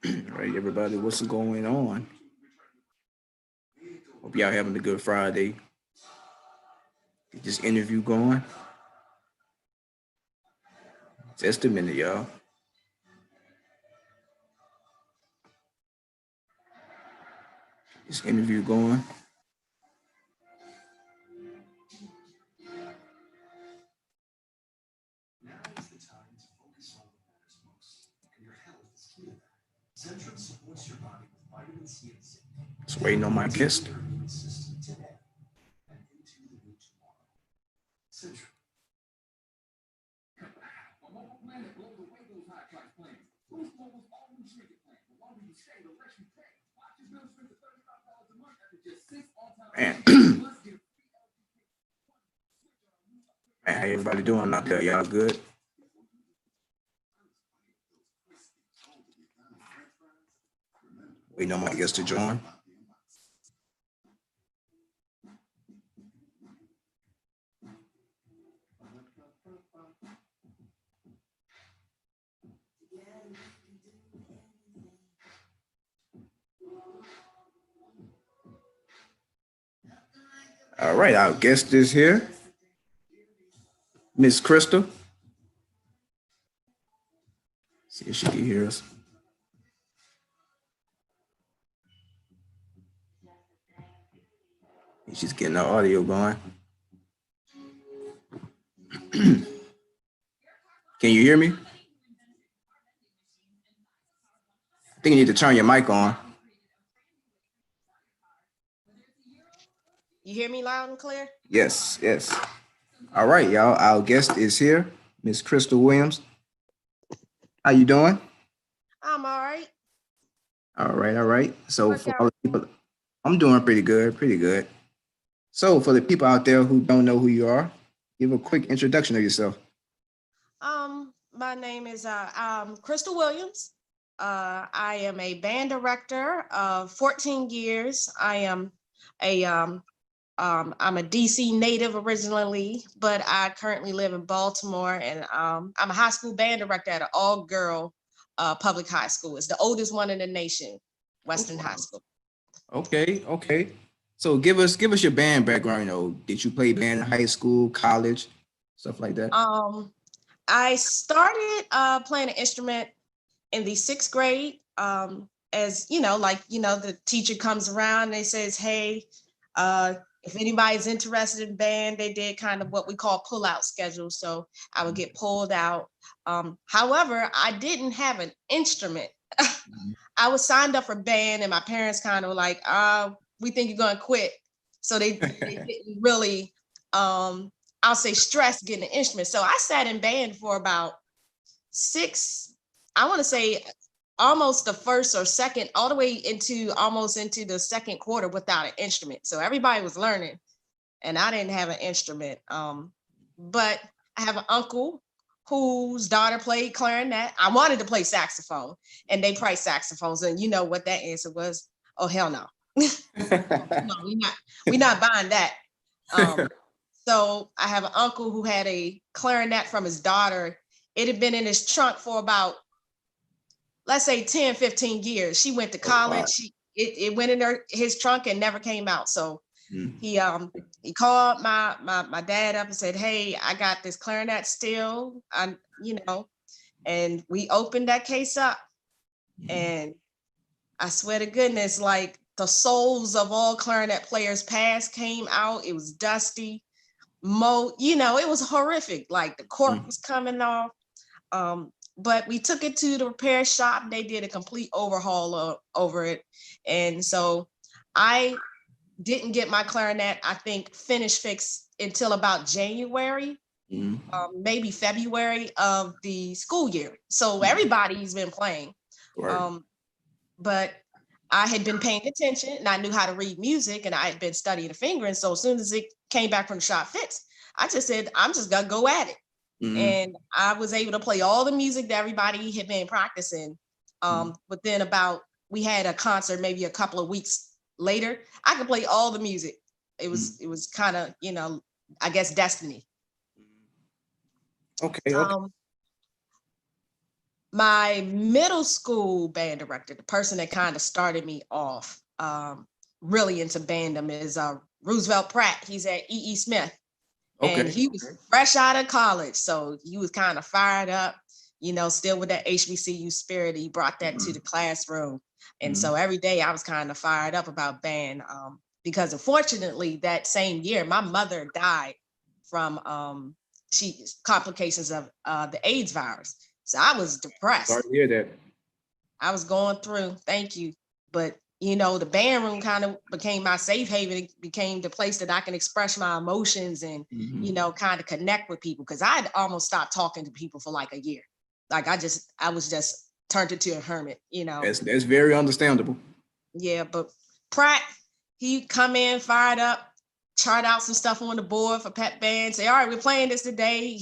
All right, everybody, what's going on? Hope y'all having a good Friday. Get this interview going. Just a minute, y'all. This interview going. Just waiting on my guest. Man, man, how everybody doing out there? Y'all good? Waiting on my guest to join. All right, our guest is here, Miss Krystal. See if she can hear us. She's getting the audio going. Can you hear me? I think you need to turn your mic on. You hear me loud and clear? Yes, yes. All right, y'all. Our guest is here, Miss Krystal Williams. How you doing? I'm all right. All right, all right. So Work for out. all the people, I'm doing pretty good, pretty good. So for the people out there who don't know who you are, give a quick introduction of yourself. My name is Krystal Williams. I am a band director of 14 years. I'm a DC native originally, but I currently live in Baltimore, and I'm a high school band director at an all-girl public high school. It's the oldest one in the nation, Western High School. Okay, okay. So give us your band background. You know, did you play band in high school, college, stuff like that? I started playing an instrument in the 6th grade. As the teacher comes around and they says, hey, if anybody's interested in band, they did kind of what we call pull-out schedule. So I would get pulled out. However, I didn't have an instrument. I was signed up for band, and my parents kind of were like, we think you're gonna quit. So they didn't really, I'll say, stress getting an instrument. So I sat in band for about I want to say almost the first or second, all the way into almost into the second quarter without an instrument. So everybody was learning, and I didn't have an instrument. But I have an uncle whose daughter played clarinet. I wanted to play saxophone, and they priced saxophones, and you know what that answer was? Oh, hell no. No, we're not buying that. So I have an uncle who had a clarinet from his daughter. It had been in his trunk for about, let's say 10, 15 years. She went to college. Wow. It went in his trunk and never came out. So he called my dad up and said, hey, I got this clarinet still, and we opened that case up. And I swear to goodness, like the souls of all clarinet players past came out. It was dusty. It was horrific. Like the cork was coming off. But we took it to the repair shop. They did a complete overhaul over it. And so I didn't get my clarinet, I think, finished fixed until about January, maybe February of the school year. So everybody's been playing. Right. But I had been paying attention, and I knew how to read music, and I had been studying the fingering. So as soon as it came back from the shop fixed, I just said, I'm just gonna go at it. And I was able to play all the music that everybody had been practicing. But then we had a concert maybe a couple of weeks later. I could play all the music. It was kind of, I guess, destiny. Okay. My middle school band director, the person that kind of started me off really into bandom, is Roosevelt Pratt. He's at E.E. Smith. And Okay. he was fresh out of college. So he was kind of fired up, still with that HBCU spirit. He brought that to the classroom. And so every day I was kind of fired up about band because unfortunately that same year, my mother died from complications of the AIDS virus. So I was depressed. Sorry to hear that. I was going through, thank you. But the band room kind of became my safe haven. It became the place that I can express my emotions and, kind of connect with people. Cause I'd almost stopped talking to people for like a year. Like I was just turned into a hermit, That's very understandable. Yeah, but Pratt, he'd come in, fired up, chart out some stuff on the board for pep band, say, all right, we're playing this today.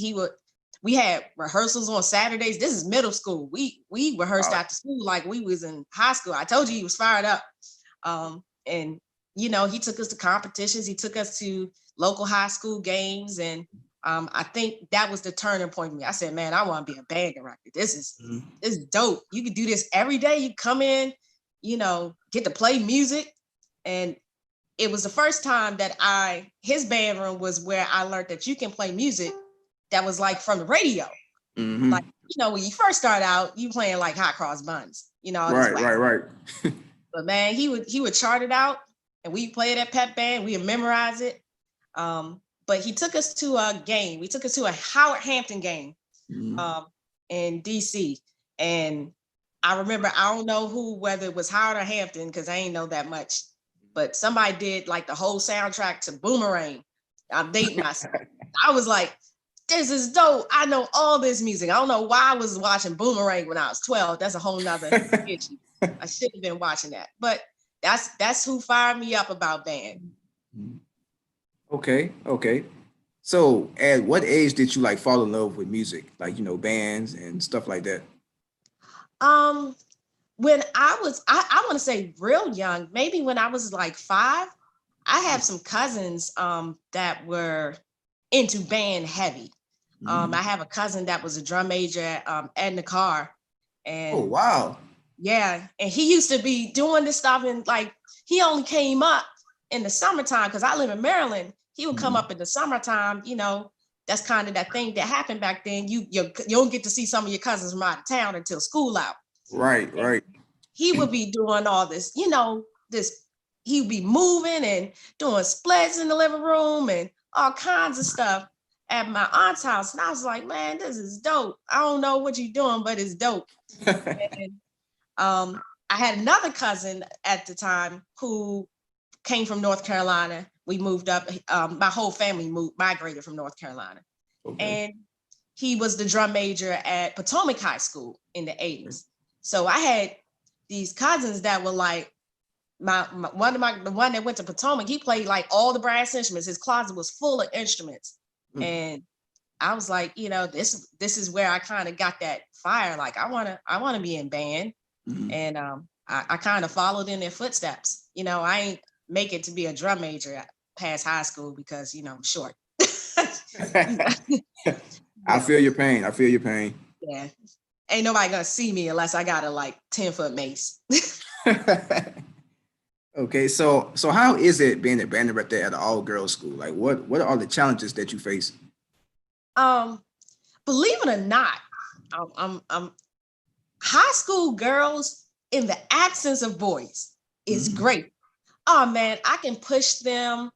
We had rehearsals on Saturdays. This is middle school. We rehearsed after school like we was in high school. I told you he was fired up. And he took us to competitions. He took us to local high school games. And I think that was the turning point for me. I said, man, I want to be a band director. This is dope. You can do this every day. You come in, get to play music. And it was the first time that his band room was where I learned that you can play music that was like from the radio. Like, when you first start out, you playing like hot cross buns, Right. But man, he would chart it out and we play it at pep band. We would memorize it. But he took us to a game. We took us to a Howard Hampton game in DC. And I remember, I don't know whether it was Howard or Hampton, because I ain't know that much, but somebody did like the whole soundtrack to Boomerang. I'm dating myself. I was like, this is dope. I know all this music. I don't know why I was watching Boomerang when I was 12. That's a whole nother issue. I should have been watching that. But that's who fired me up about band. Okay. So at what age did you like fall in love with music? Like, bands and stuff like that? When I want to say real young, maybe when I was like 5, I have some cousins that were into band heavy. I have a cousin that was a drum major at Edna Carr. And oh, wow. Yeah. And he used to be doing this stuff, and like he only came up in the summertime because I live in Maryland. He would come up in the summertime, that's kind of that thing that happened back then. You don't get to see some of your cousins from out of town until school out. Right. He would be doing all this, he'd be moving and doing splits in the living room and all kinds of stuff at my aunt's house. And I was like, man, this is dope. I don't know what you're doing, but it's dope. And I had another cousin at the time who came from North Carolina. We moved up, my whole family migrated from North Carolina. Okay. And he was the drum major at Potomac High School in the 80s. So I had these cousins that were like, the one that went to Potomac, he played like all the brass instruments. His closet was full of instruments. And I was like, this is where I kind of got that fire. Like I want to be in band. And I kind of followed in their footsteps. I ain't make it to be a drum major past high school because, I'm short. I feel your pain. Yeah. Ain't nobody gonna see me unless I got a like 10-foot mace. Okay, so how is it being a band director at an all-girls school? Like what are the challenges that you face? Believe it or not, I'm high school girls in the absence of boys is great. Oh man, I can push them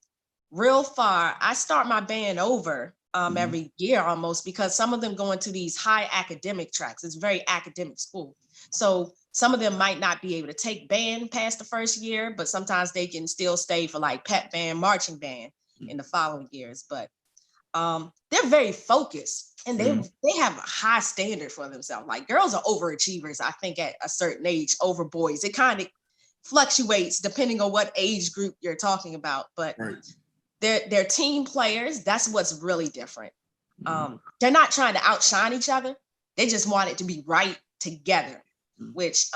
real far. I start my band over every year almost because some of them go into these high academic tracks. It's a very academic school. So some of them might not be able to take band past the first year, but sometimes they can still stay for like pep band, marching band in the following years. But they're very focused and they have a high standard for themselves. Like girls are overachievers, I think, at a certain age over boys. It kind of fluctuates depending on what age group you're talking about, but they're team players. That's what's really different. They're not trying to outshine each other. They just want it to be right together, which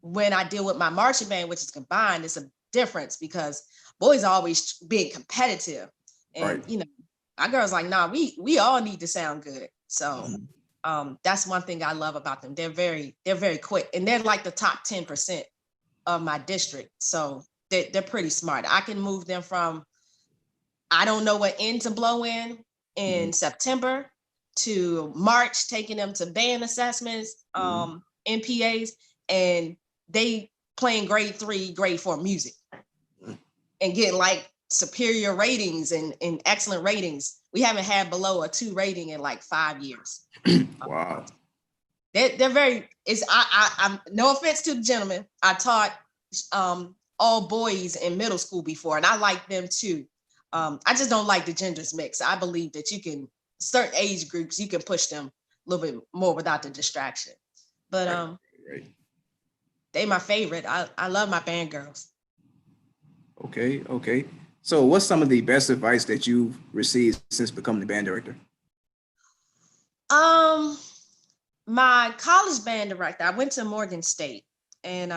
when I deal with my marching band, which is combined, it's a difference because boys are always being competitive. And, our girls like, nah, we all need to sound good. So That's one thing I love about them. They're very quick, and they're like the top 10% of my district. So they're pretty smart. I can move them from, I don't know what end to blow in September to March, taking them to band assessments, NPAs, and they playing grade 3, grade 4 music and getting like superior ratings and excellent ratings. We haven't had below a 2 rating in like 5 years. Wow. They're very, I'm no offense to the gentleman. I taught all boys in middle school before, and I like them too. I just don't like the genders mix. I believe that you can, certain age groups, you can push them a little bit more without the distraction. But Right. they my favorite. I love my band girls. Okay, okay. So what's some of the best advice that you've received since becoming the band director? Um, my college band director, I went to Morgan State, and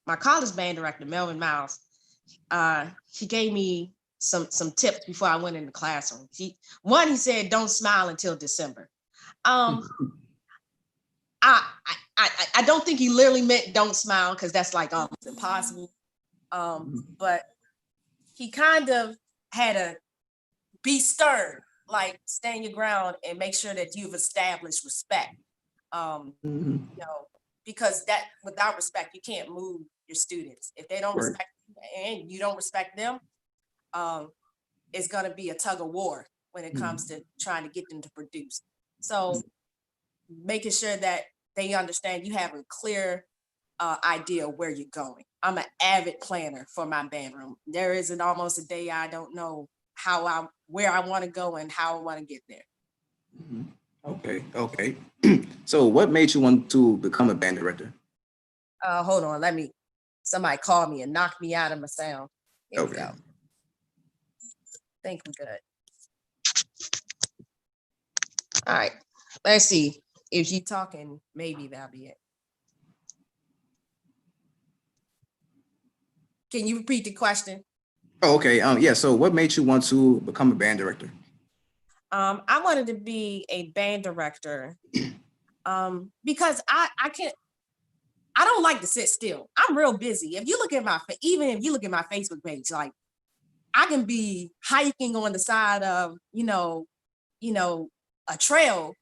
my college band director, Melvin Miles, he gave me some tips before I went in the classroom. He said, don't smile until December. Um, I don't think he literally meant don't smile, because that's like almost impossible. But he kind of had a be stern, like stand your ground and make sure that you've established respect. Mhm. You know, because that without respect, you can't move your students. If they don't Right. respect you and you don't respect them, it's going to be a tug of war when it comes to trying to get them to produce. So making sure that they understand you have a clear idea of where you're going. I'm an avid planner for my band room. There isn't almost a day I don't know where I want to go and how I want to get there. Mhm. Okay, okay. So what made you want to become a band director? Hold on, somebody called me and knocked me out of my sound. Here we Okay. go. Think I'm good. All right, let's see. If you talking, maybe that'll be it. Can you repeat the question? Oh, okay. Yeah. So what made you want to become a band director? I wanted to be a band director because I don't like to sit still. I'm real busy. If you look at even if you look at my Facebook page, like I can be hiking on the side of, a trail,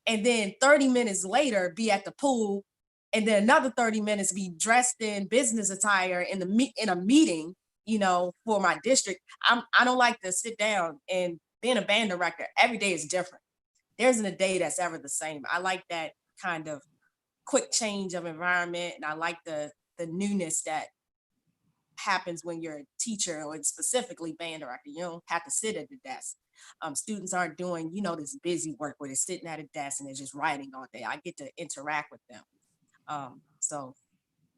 and then 30 minutes later be at the pool, and then another 30 minutes be dressed in business attire in a meeting, for my district. I don't like to sit down, and being a band director, every day is different. There isn't a day that's ever the same. I like that kind of quick change of environment, and I like the newness that happens when you're a teacher, or specifically band director. You don't have to sit at the desk. Students aren't doing, this busy work where they're sitting at a desk and they're just writing all day. I get to interact with them. So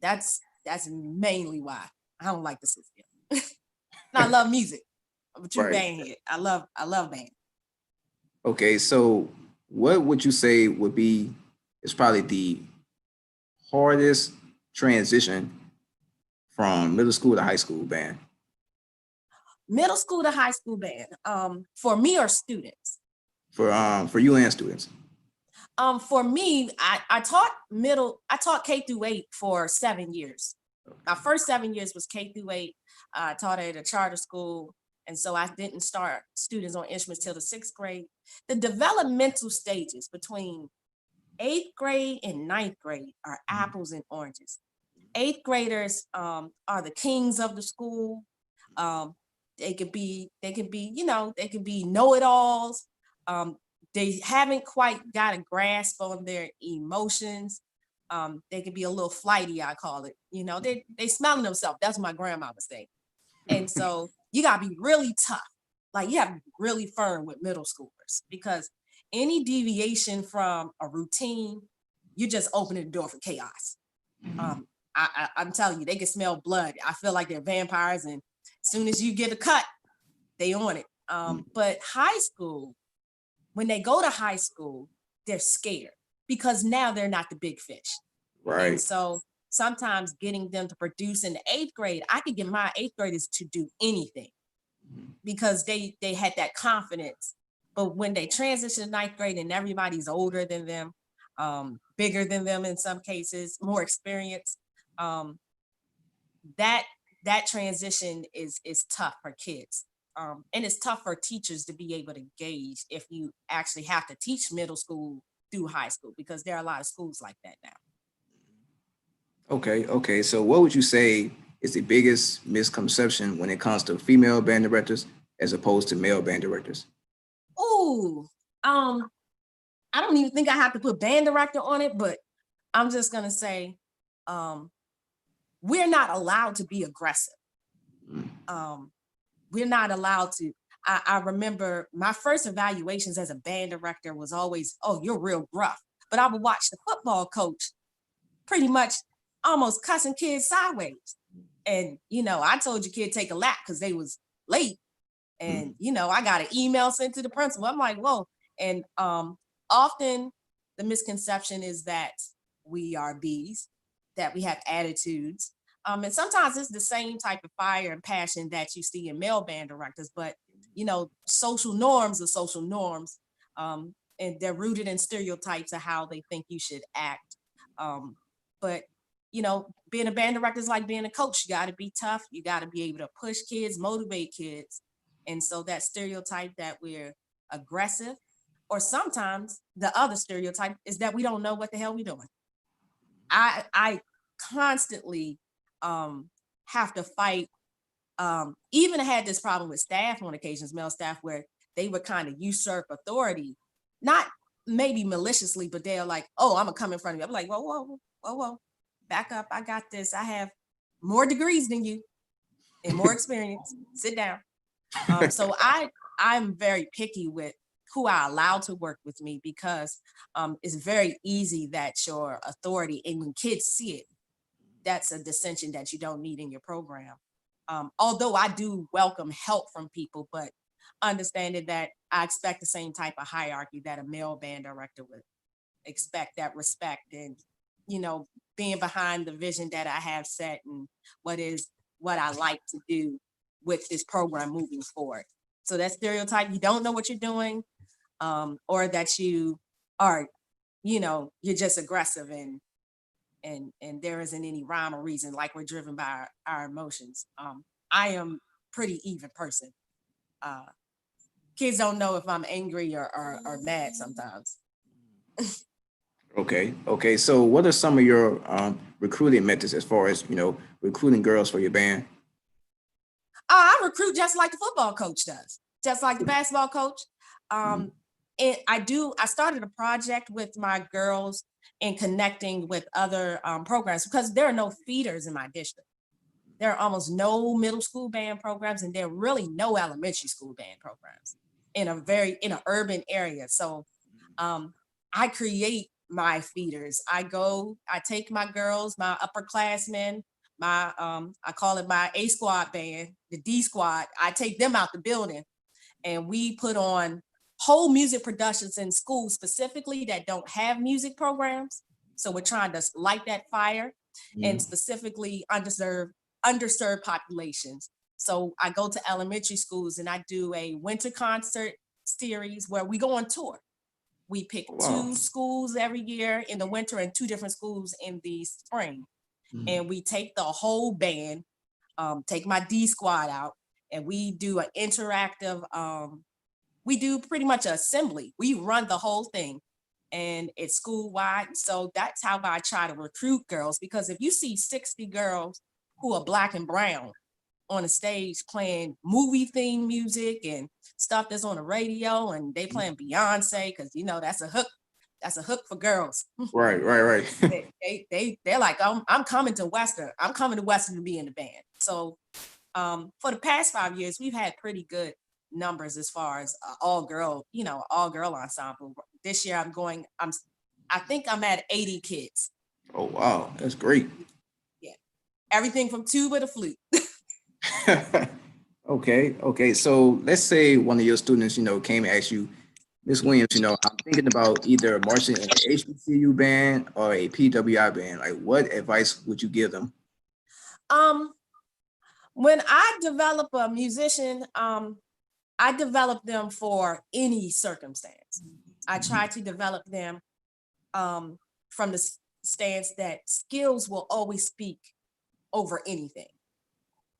that's mainly why I don't like to sit still. And I love music. I'm a true Right. band head. I love band. Okay. So what would you say would be is probably the hardest transition from middle school to high school band? Middle school to high school band. For me or students. For you and students? For me, I taught K through 8 for 7 years. My first 7 years was K through 8. I taught at a charter school. And so I didn't start students on instruments till the 6th grade. The developmental stages between 8th grade and 9th grade are apples and oranges. 8th graders are the kings of the school. Um, they can be know-it-alls. Um, they haven't quite got a grasp on their emotions. They can be a little flighty, I call it. They smelling themselves. That's what my grandma would say. And so you gotta be really tough. Like you have to be really firm with middle schoolers, because any deviation from a routine, you're just opening the door for chaos. Mhm. Um, I'm telling you, they can smell blood. I feel like they're vampires, and as soon as you get a cut, they on it. But high school, when they go to high school, they're scared because now they're not the big fish. And Right. so sometimes getting them to produce in the 8th grade, I could get my 8th graders to do anything Mhm. because they had that confidence. But when they transition to 9th grade and everybody's older than them, bigger than them in some cases, more experience. Um, that transition is tough for kids. And it's tough for teachers to be able to gauge if you actually have to teach middle school through high school, because there are a lot of schools like that now. Okay. So what would you say is the biggest misconception when it comes to female band directors as opposed to male band directors? Ooh, I don't even think I have to put band director on it, but I'm just gonna say, um, we're not allowed to be aggressive. Mm. We're not allowed to. I remember my first evaluations as a band director was always, oh, you're real gruff. But I would watch the football coach pretty much almost cussing kids sideways. And, I told your kid take a lap because they was late. And, I got an email sent to the principal. I'm like, whoa. And often the misconception is that we are bees, that we have attitudes. And sometimes it's the same type of fire and passion that you see in male band directors, but social norms are social norms, and they're rooted in stereotypes of how they think you should act. But being a band director is like being a coach. You got to be tough. You got to be able to push kids, motivate kids, and so that stereotype that we're aggressive, or sometimes the other stereotype is that we don't know what the hell we're doing. I constantly have to fight. Even had this problem with staff on occasions, male staff, where they would kind of usurp authority, not maybe maliciously, but they're like, "Oh, I'm gonna come in front of you." I'm like, "Whoa, back up! I got this. I have more degrees than you and more experience. Sit down." So I'm very picky with who I allow to work with me, because it's very easy that your authority, and when kids see it, that's a dissension that you don't need in your program. Although I do welcome help from people, but understanding that I expect the same type of hierarchy that a male band director would expect, that respect, and being behind the vision that I have set, and what I like to do with this program moving forward. So that stereotype, you don't know what you're doing, or that you are, you're just aggressive, and there isn't any rhyme or reason, like we're driven by our emotions. I am pretty even person. Uh, Kids don't know if I'm angry or mad sometimes. Okay. So what are some of your recruiting methods as far as recruiting girls for your band? I recruit just like the football coach does, just like the basketball coach. Mhm. Um, and I started a project with my girls in connecting with other programs, because there are no feeders in my district. There are almost no middle school band programs, and there are really no elementary school band programs in an urban area. So um, I create my feeders. I take my girls, my upperclassmen, my I call it my A squad band, the D squad. I take them out the building, and we put on whole music productions in schools specifically that don't have music programs. So we're trying to light that fire, and Mhm. specifically underserved populations. So I go to elementary schools and I do a winter concert series where we go on tour. We pick Wow. two schools every year in the winter and two different schools in the spring. Mhm. And we take the whole band, take my D squad out, and we do an interactive, we do pretty much an assembly. We run the whole thing, and it's school wide. So that's how I try to recruit girls, because if you see 60 girls who are black and brown on a stage playing movie theme music and stuff that's on the radio, and they playing Beyonce, because that's a hook for girls. Right. They're like, I'm coming to Western. I'm coming to Western to be in the band. So for the past 5 years, we've had pretty good numbers as far as all girl ensemble. This year I think I'm at 80 kids. Oh wow, that's great. Yeah. Everything from tuba to flute. Okay. So let's say one of your students, came and asked you, Miss Williams, I'm thinking about either marching in an HBCU band or a PWI band. Like, what advice would you give them? Um, when I develop a musician, I develop them for any circumstance. I try to develop them from the stance that skills will always speak over anything.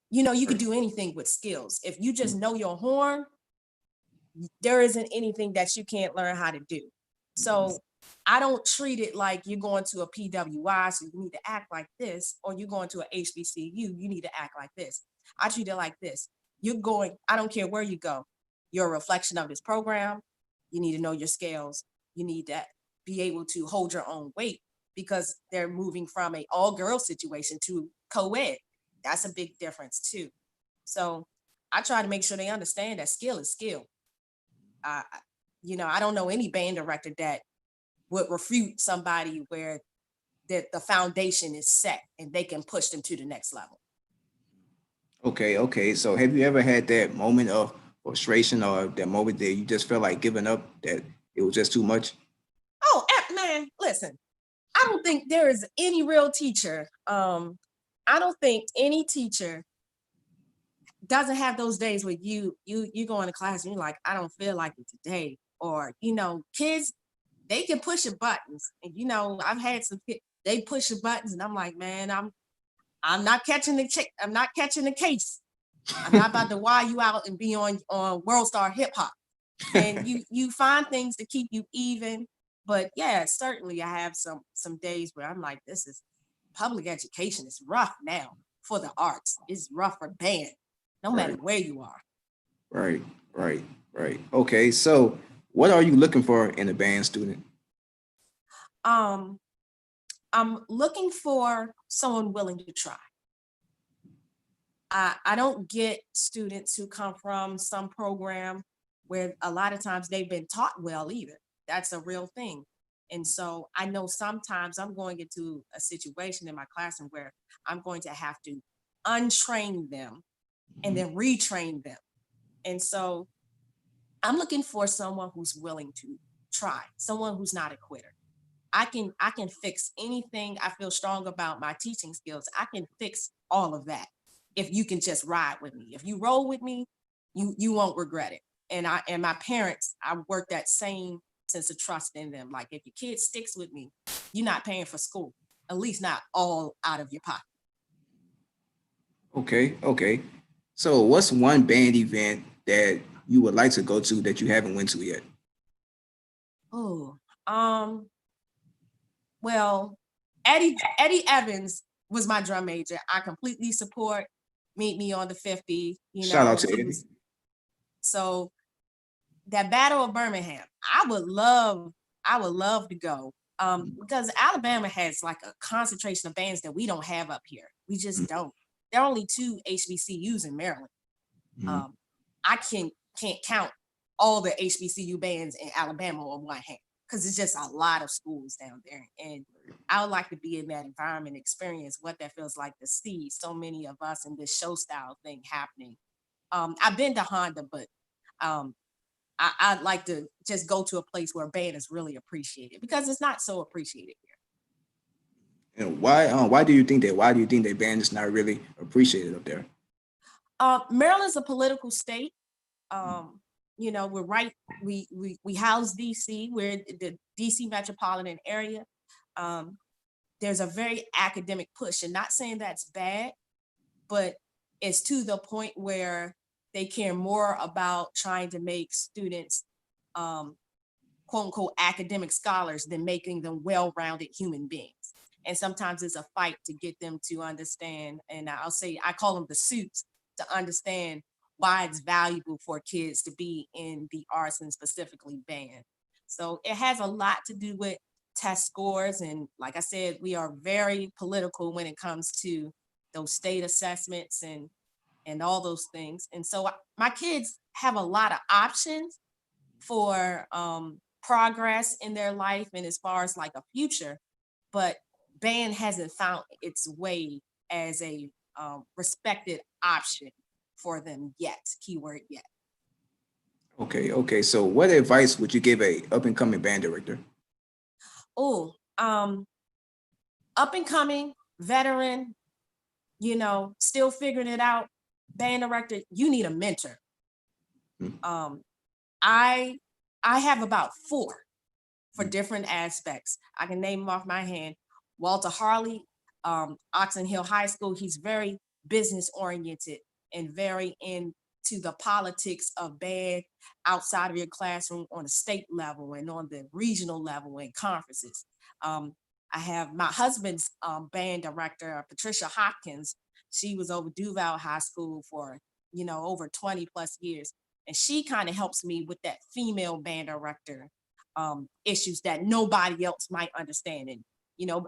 You know, you could do anything with skills. If you just know your horn, there isn't anything that you can't learn how to do. So I don't treat it like you're going to a PWI, so you need to act like this, or you're going to a HBCU, you need to act like this. I treat it like this. You're going, I don't care where you go, you're a reflection of this program. You need to know your scales. You need to be able to hold your own weight because they're moving from a all-girl situation to co-ed. That's a big difference too. So I try to make sure they understand that skill is skill. I, I don't know any band director that would refute somebody where the foundation is set and they can push them to the next level. Okay. So have you ever had that moment of frustration or that moment that you just felt like giving up, that it was just too much? Oh, man, listen, I don't think there is any real teacher. I don't think any teacher doesn't have those days where you go into class and you're like, I don't feel like it today. Or, kids, they can push your buttons. And I've had some kids, they push your buttons and I'm like, man, I'm not catching I'm not catching the case. I'm not about to wire you out and be on World Star Hip Hop. And you find things to keep you even. But yeah, certainly I have some days where I'm like, this is public education. It's rough now for the arts. It's rough for band, no matter Right, where you are. right. Okay, so what are you looking for in a band student? Um, I'm looking for someone willing to try. I don't get students who come from some program where a lot of times they've been taught well either. That's a real thing. And so I know sometimes I'm going into a situation in my classroom where I'm going to have to untrain them and then retrain them. And so I'm looking for someone who's willing to try, someone who's not a quitter. I can fix anything. I feel strong about my teaching skills. I can fix all of that if you can just ride with me. If you roll with me, you won't regret it. And my parents, I work that same sense of trust in them. Like if your kid sticks with me, you're not paying for school, at least not all out of your pocket. Okay. So what's one band event that you would like to go to that you haven't went to yet? Oh, um, well, Eddie Evans was my drum major. I completely support Meet Me on the 50. Shout out to He Eddie. was so that Battle of Birmingham. I would love to go. Because Alabama has like a concentration of bands that we don't have up here. We just don't. There are only two HBCUs in Maryland. Mhm. Um, I can't count all the HBCU bands in Alabama on one hand because it's just a lot of schools down there. And I would like to be in that environment, experience what that feels like to see so many of us in this show style thing happening. I've been to Honda, but um, I'd like to just go to a place where band is really appreciated because it's not so appreciated here. And why do you think that? Why do you think that band is not really appreciated up there? Maryland's a political state. We're right. We house DC. We're the DC metropolitan area. Um, there's a very academic push, and not saying that's bad, but it's to the point where they care more about trying to make students um, quote unquote academic scholars than making them well-rounded human beings. And sometimes it's a fight to get them to understand, and I call them the suits, to understand why it's valuable for kids to be in the arts and specifically band. So it has a lot to do with test scores. And like I said, we are very political when it comes to those state assessments and all those things. And so my kids have a lot of options for progress in their life and as far as like a future, but band hasn't found its way as a respected option for them yet. Keyword yet. Okay. So what advice would you give a up and coming band director? Oh, up and coming veteran, still figuring it out. Band director, you need a mentor. Hmm. Um, I I have about four. for different aspects. I can name them off my hand. Walter Harley, Oxon Hill High School, he's very business oriented and very into the politics of band outside of your classroom on the state level and on the regional level and conferences. I have my husband's band director, Patricia Hopkins. She was over Duval High School for, over 20 plus years. And she kind of helps me with that female band director issues that nobody else might understand. And,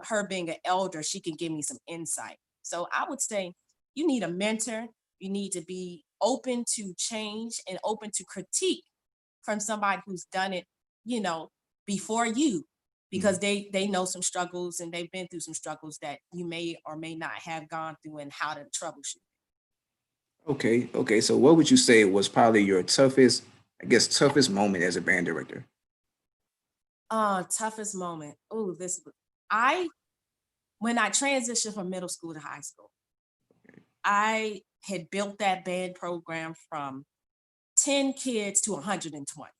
her being an elder, she can give me some insight. So I would say you need a mentor. You need to be open to change and open to critique from somebody who's done it, before you, because they know some struggles and they've been through some struggles that you may or may not have gone through and how to troubleshoot. Okay. So what would you say was probably your toughest, I guess, toughest moment as a band director? Toughest moment. Oh, I when I transitioned from middle school to high school, I had built that band program from 10 kids to 120.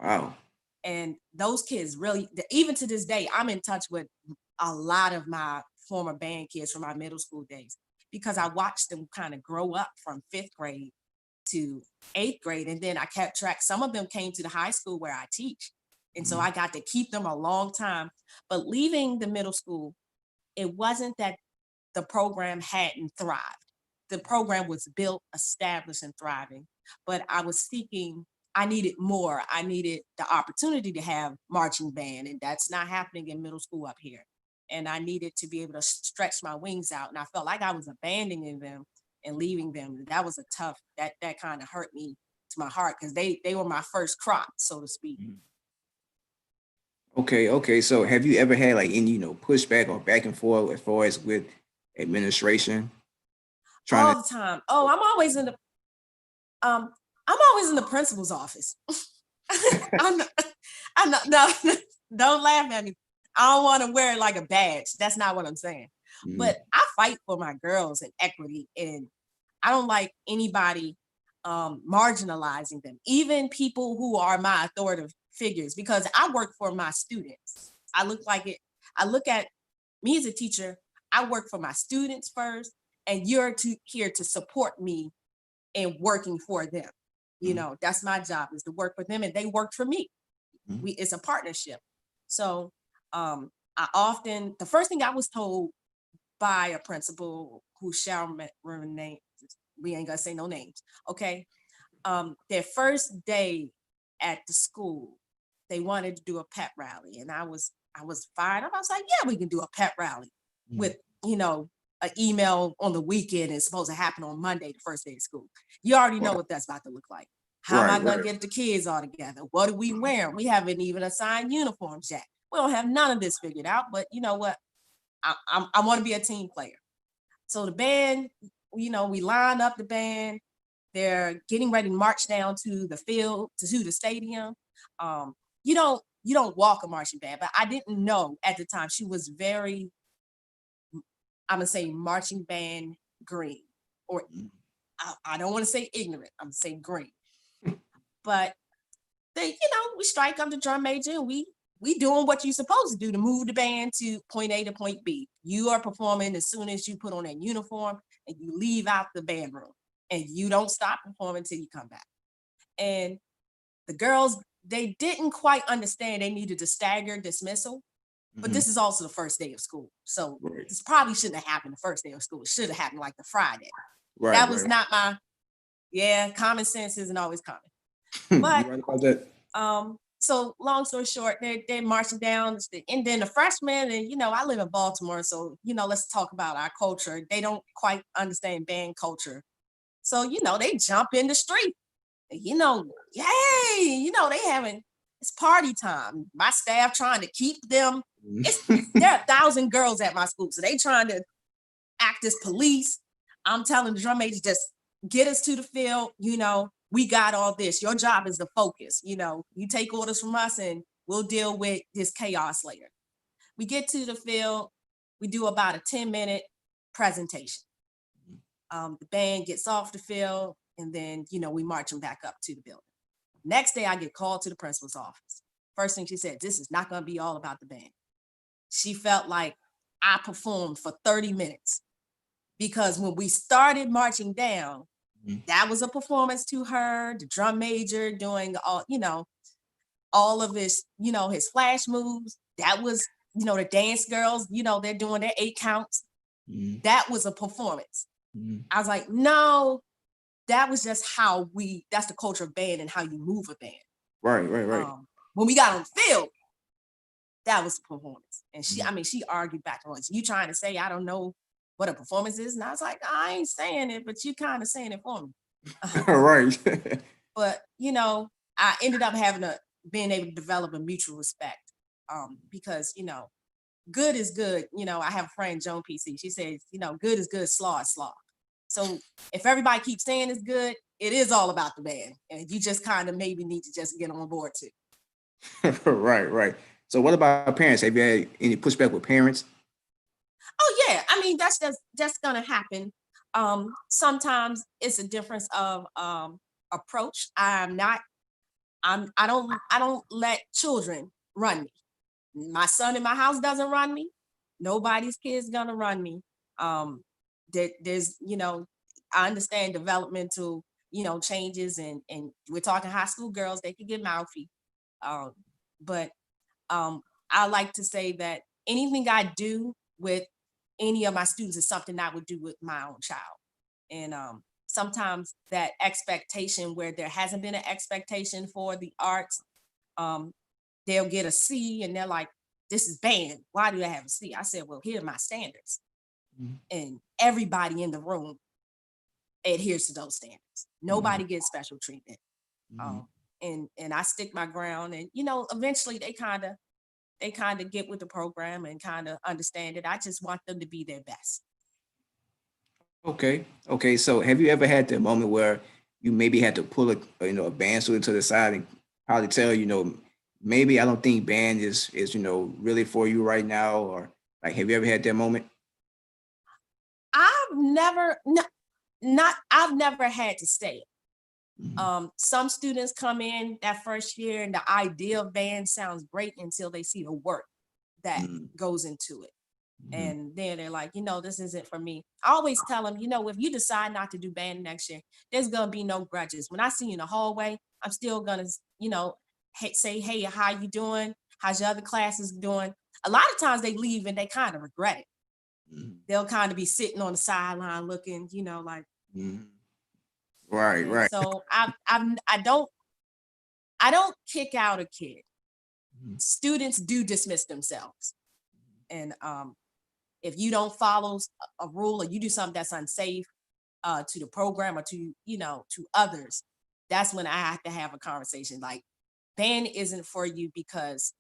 Wow. And those kids really, even to this day, I'm in touch with a lot of my former band kids from my middle school days because I watched them kind of grow up from 5th grade to 8th grade. And then I kept track. Some of them came to the high school where I teach. And so I got to keep them a long time. But leaving the middle school, it wasn't that the program hadn't thrived. The program was built, established, and thriving. But I needed more. I needed the opportunity to have marching band, and that's not happening in middle school up here. And I needed to be able to stretch my wings out. And I felt like I was abandoning them and leaving them. That was that kind of hurt me to my heart because they were my first crop, so to speak. Okay. So have you ever had like any, pushback or back and forth as far as with administration? Trying All the time. Oh, um I'm always in the principal's office. I'm not, I'm not, no, don't laugh at me. I don't want to wear it like a badge. That's not what I'm saying. Mhm. But I fight for my girls and equity, and I don't like anybody marginalizing them, even people who are my authoritative figures, because I work for my students. I look like it. I look at me as a teacher. I work for my students first, and here to support me in working for them. Mhm. That's my job is to work for them, and they work for me. Mhm. It's a partnership. So the first thing I was told by a principal who shall remain, we ain't gonna say no names, okay? Their first day at the school, they wanted to do a pep rally, and I was fired up. I was like, yeah, we can do a pep rally Mhm. with, an email on the weekend and it's supposed to happen on Monday, the first day of school. You already know Right, what that's about to look like. How am I right, going to right. get the kids all together? What are we wearing? We haven't even assigned uniforms yet. We don't have none of this figured out, but you know what? I want to be a team player. So the band, we line up the band. They're getting ready to march down to the field, to the stadium. Um, you don't walk a marching band, but I didn't know at the time she was very, I'm gonna say marching band green, or Mhm. I don't want to say ignorant. I'm gonna say green. But we strike up the drum major and we doing what you're supposed to do to move the band to point A to point B. You are performing as soon as you put on that uniform and you leave out the band room, and you don't stop performing until you come back. And the girls, they didn't quite understand they needed to stagger dismissal, but Mhm. this is also the first day of school. So Right, this probably shouldn't have happened the first day of school. It should have happened like the Friday. right, That was right. not yeah, common sense isn't always common. You But right about that? so long story short, they're marching down, and then the freshmen, and I live in Baltimore, so let's talk about our culture. They don't quite understand band culture, so they jump in the street, yay, they having it's party time. My staff trying to keep them. It's Mhm. There are 1,000 girls at my school, so they trying to act as police. I'm telling the drum major, just get us to the field. We got all this. Your job is to focus. You take orders from us and we'll deal with this chaos later. We get to the field. We do about a 10-minute presentation. The band gets off the field, and then, we march them back up to the building. Next day, I get called to the principal's office first thing she said, this is not going to be all about the band. She felt like I performed for 30 minutes because when we started marching down, that was a performance to her. The drum major doing all of his, his flash moves. That was, the dance girls, they're doing their 8 counts. That was a performance. I was like, no, that was just that's the culture of band and how you move a band. Right. When we got on the field, that was a performance. And she argued back and forth. You trying to say I don't know what a performance is? And I was like, I ain't saying it, but you kind of saying it for me. Right. But, I ended up being able to develop a mutual respect because, good is good. I have a friend, Joan PC. She says, good is good, slaw is slaw. So if everybody keeps saying it's good, it is all about the band. And you just kind of maybe need to just get on board too. Right. So what about parents? Have you had any pushback with parents? Oh yeah. I mean, that's gonna happen. Sometimes it's a difference of approach. I don't let children run me. My son in my house doesn't run me. Nobody's kid's gonna run me. There's, I understand developmental, changes and we're talking high school girls, they can get mouthy. But I like to say that anything I do with any of my students is something I would do with my own child. And sometimes that expectation where there hasn't been an expectation for the arts, they'll get a C and they're like, this is banned. Why do I have a C? I said, well, here are my standards. And everybody in the room adheres to those standards. Nobody gets special treatment. And I stick my ground and, eventually they kind of get with the program and kind of understand it. I just want them to be their best. Okay. So have you ever had the moment where you maybe had to pull a band student to the side and probably tell, maybe I don't think band is really for you right now, or like, have you ever had that moment? I've never I've never had to say it. Some students come in that first year and the idea of band sounds great until they see the work that goes into it. And then they're like, this isn't for me. I always tell them, if you decide not to do band next year, there's going to be no grudges. When I see you in the hallway, I'm still going to, say, hey, how you doing? How's your other classes doing? A lot of times they leave and they kind of regret it. They'll kind of be sitting on the sideline looking, like. Right. So I don't kick out a kid. Students do dismiss themselves. And if you don't follow a rule or you do something that's unsafe to the program or to others, that's when I have to have a conversation. Like, band isn't for you because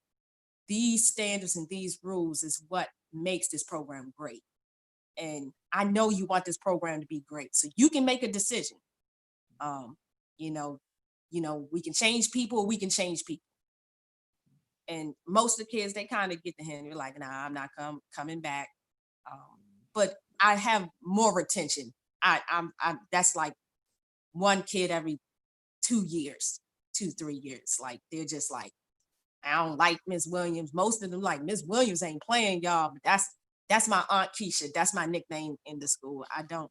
these standards and these rules is what makes this program great. And I know you want this program to be great, so you can make a decision. We can change people or we can change people. And most of the kids, they kind of get the hint. They're like, nah, I'm not coming back. But I have more retention. I'm that's like one kid every 2 years, 3 years. Like, they're just like, I don't like Miss Williams. Most of them like, Miss Williams ain't playing, y'all. But that's my Aunt Keisha. That's my nickname in the school. I don't.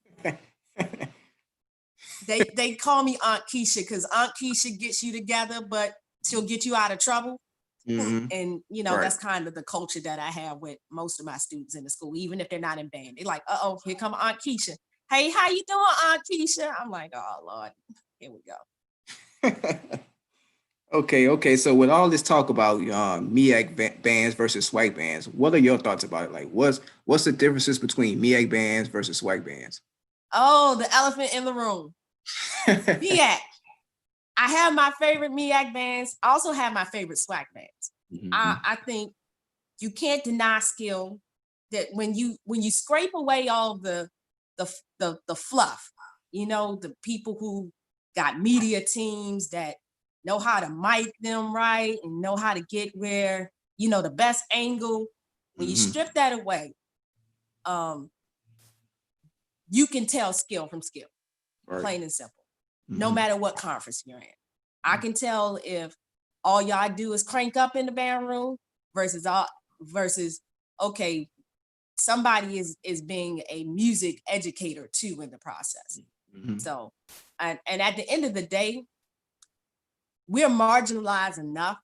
They call me Aunt Keisha because Aunt Keisha gets you together, but she'll get you out of trouble. And Right. that's kind of the culture that I have with most of my students in the school, even if they're not in band. They're like, uh-oh, here come Aunt Keisha. Hey, how you doing, Aunt Keisha? I'm like, oh Lord, here we go. Okay. So with all this talk about bands versus swag bands, what are your thoughts about it? Like, what's the differences between MEAC bands versus swag bands? Oh, the elephant in the room. MEAC. I have my favorite MEAC bands. I also have my favorite swag bands. I think you can't deny skill. That when you scrape away all the fluff, the people who got media teams that know how to mic them right and know how to get where the best angle. When you strip that away, you can tell skill from skill, plain and simple. No matter what conference you're in. I can tell if all y'all do is crank up in the band room versus okay, somebody is being a music educator too in the process. Mm-hmm. So, and at the end of the day, we're marginalized enough.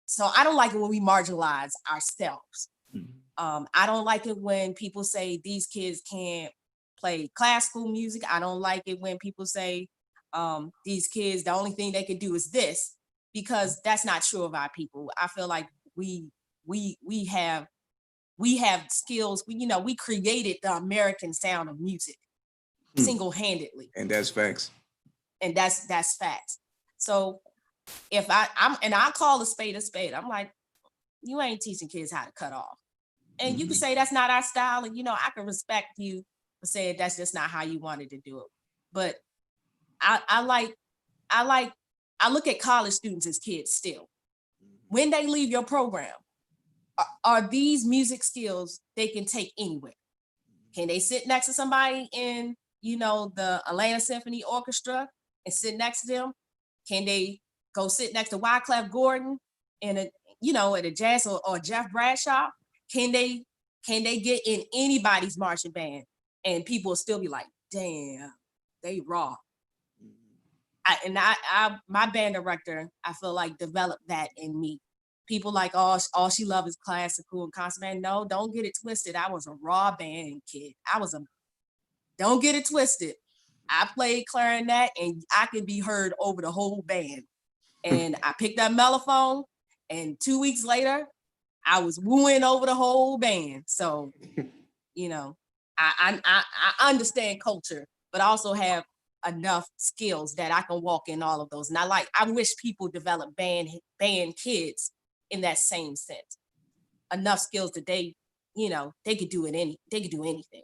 So I don't like it when we marginalize ourselves. I don't like it when people say these kids can't play classical music. I don't like it when people say these kids, the only thing they can do is this, because that's not true of our people. I feel like we have skills. We created the American sound of music single-handedly. And that's facts. And that's facts. So if I call a spade, I'm like, you ain't teaching kids how to cut off. And you can say that's not our style, and I can respect you for saying that's just not how you wanted to do it. But I look at college students as kids still. When they leave your program, are these music skills they can take anywhere? Can they sit next to somebody in, the Atlanta Symphony Orchestra and sit next to them? Can they go sit next to Wyclef Gordon in at a jazz or Jeff Bradshaw? Can they get in anybody's marching band and people will still be like, damn, they raw. My band director, I feel like developed that in me. People like, oh, all she loves is classical and concert band. No, don't get it twisted. I was a raw band kid. Don't get it twisted. I played clarinet and I could be heard over the whole band. And I picked up mellophone, and 2 weeks later, I was wooing over the whole band. So, I understand culture, but I also have enough skills that I can walk in all of those. And I wish people develop band kids in that same sense. Enough skills that they could do anything.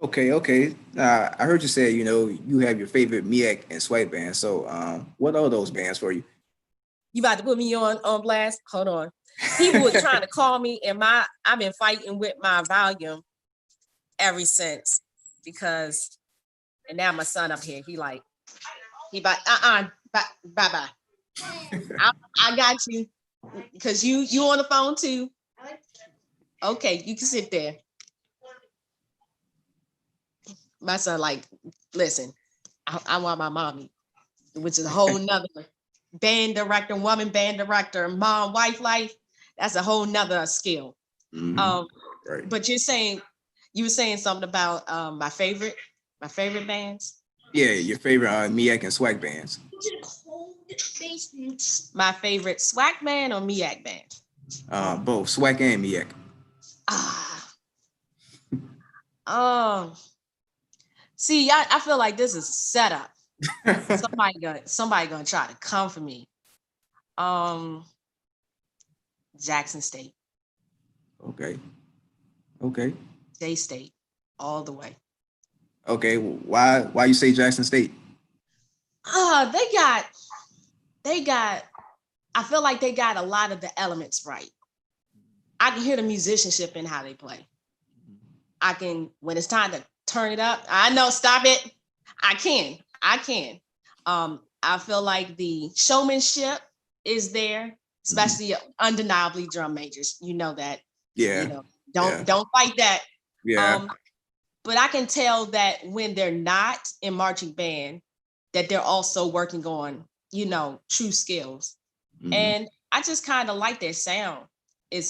Okay. I heard you say, you have your favorite MEAC and SWAC band. So what are those bands for you? You about to put me on blast? Hold on. People were trying to call me, and I've been fighting with my volume ever since, because, and now my son up here, he bye. I got you, because you on the phone too. Okay, you can sit there. My son listen, I want my mommy, which is a whole nother band director, woman band director, mom, wife life. That's a whole nother skill. Right. But you were saying something about my favorite bands. Yeah, your favorite MEAC and SWAC bands. My favorite SWAC band or MEAC band? Both SWAC and MEAC. See, I feel like this is a setup. somebody gonna try to come for me. Jackson State. Okay. J-State, all the way. Okay, why you say Jackson State? They got. I feel like they got a lot of the elements right. I can hear the musicianship in how they play. I can, when it's time to turn it up, I know, stop it. I can. I feel like the showmanship is there, especially undeniably drum majors. You know that. Yeah. Don't fight that. Yeah. But I can tell that when they're not in marching band, that they're also working on, true skills. And I just kind of like their sound. They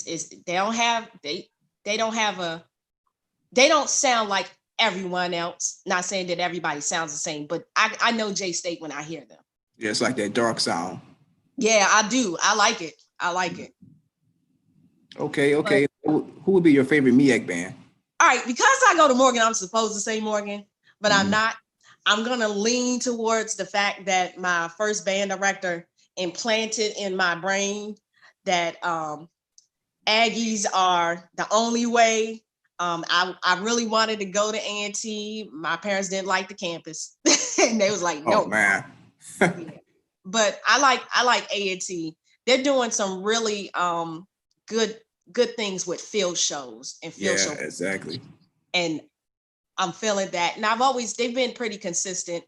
don't sound like everyone else. Not saying that everybody sounds the same, but I know J-State when I hear them. Yeah, it's like that dark sound. Yeah, I do. I like it. Okay. But, who would be your favorite MEAC band? All right, because I go to Morgan, I'm supposed to say Morgan, but I'm not. I'm gonna lean towards the fact that my first band director implanted in my brain that Aggies are the only way. I really wanted to go to A&T. My parents didn't like the campus, and they was like, "No." Oh man. But I like A&T. They're doing some really good things with field shows and field shows. Yeah, exactly. And I'm feeling that. And they've been pretty consistent.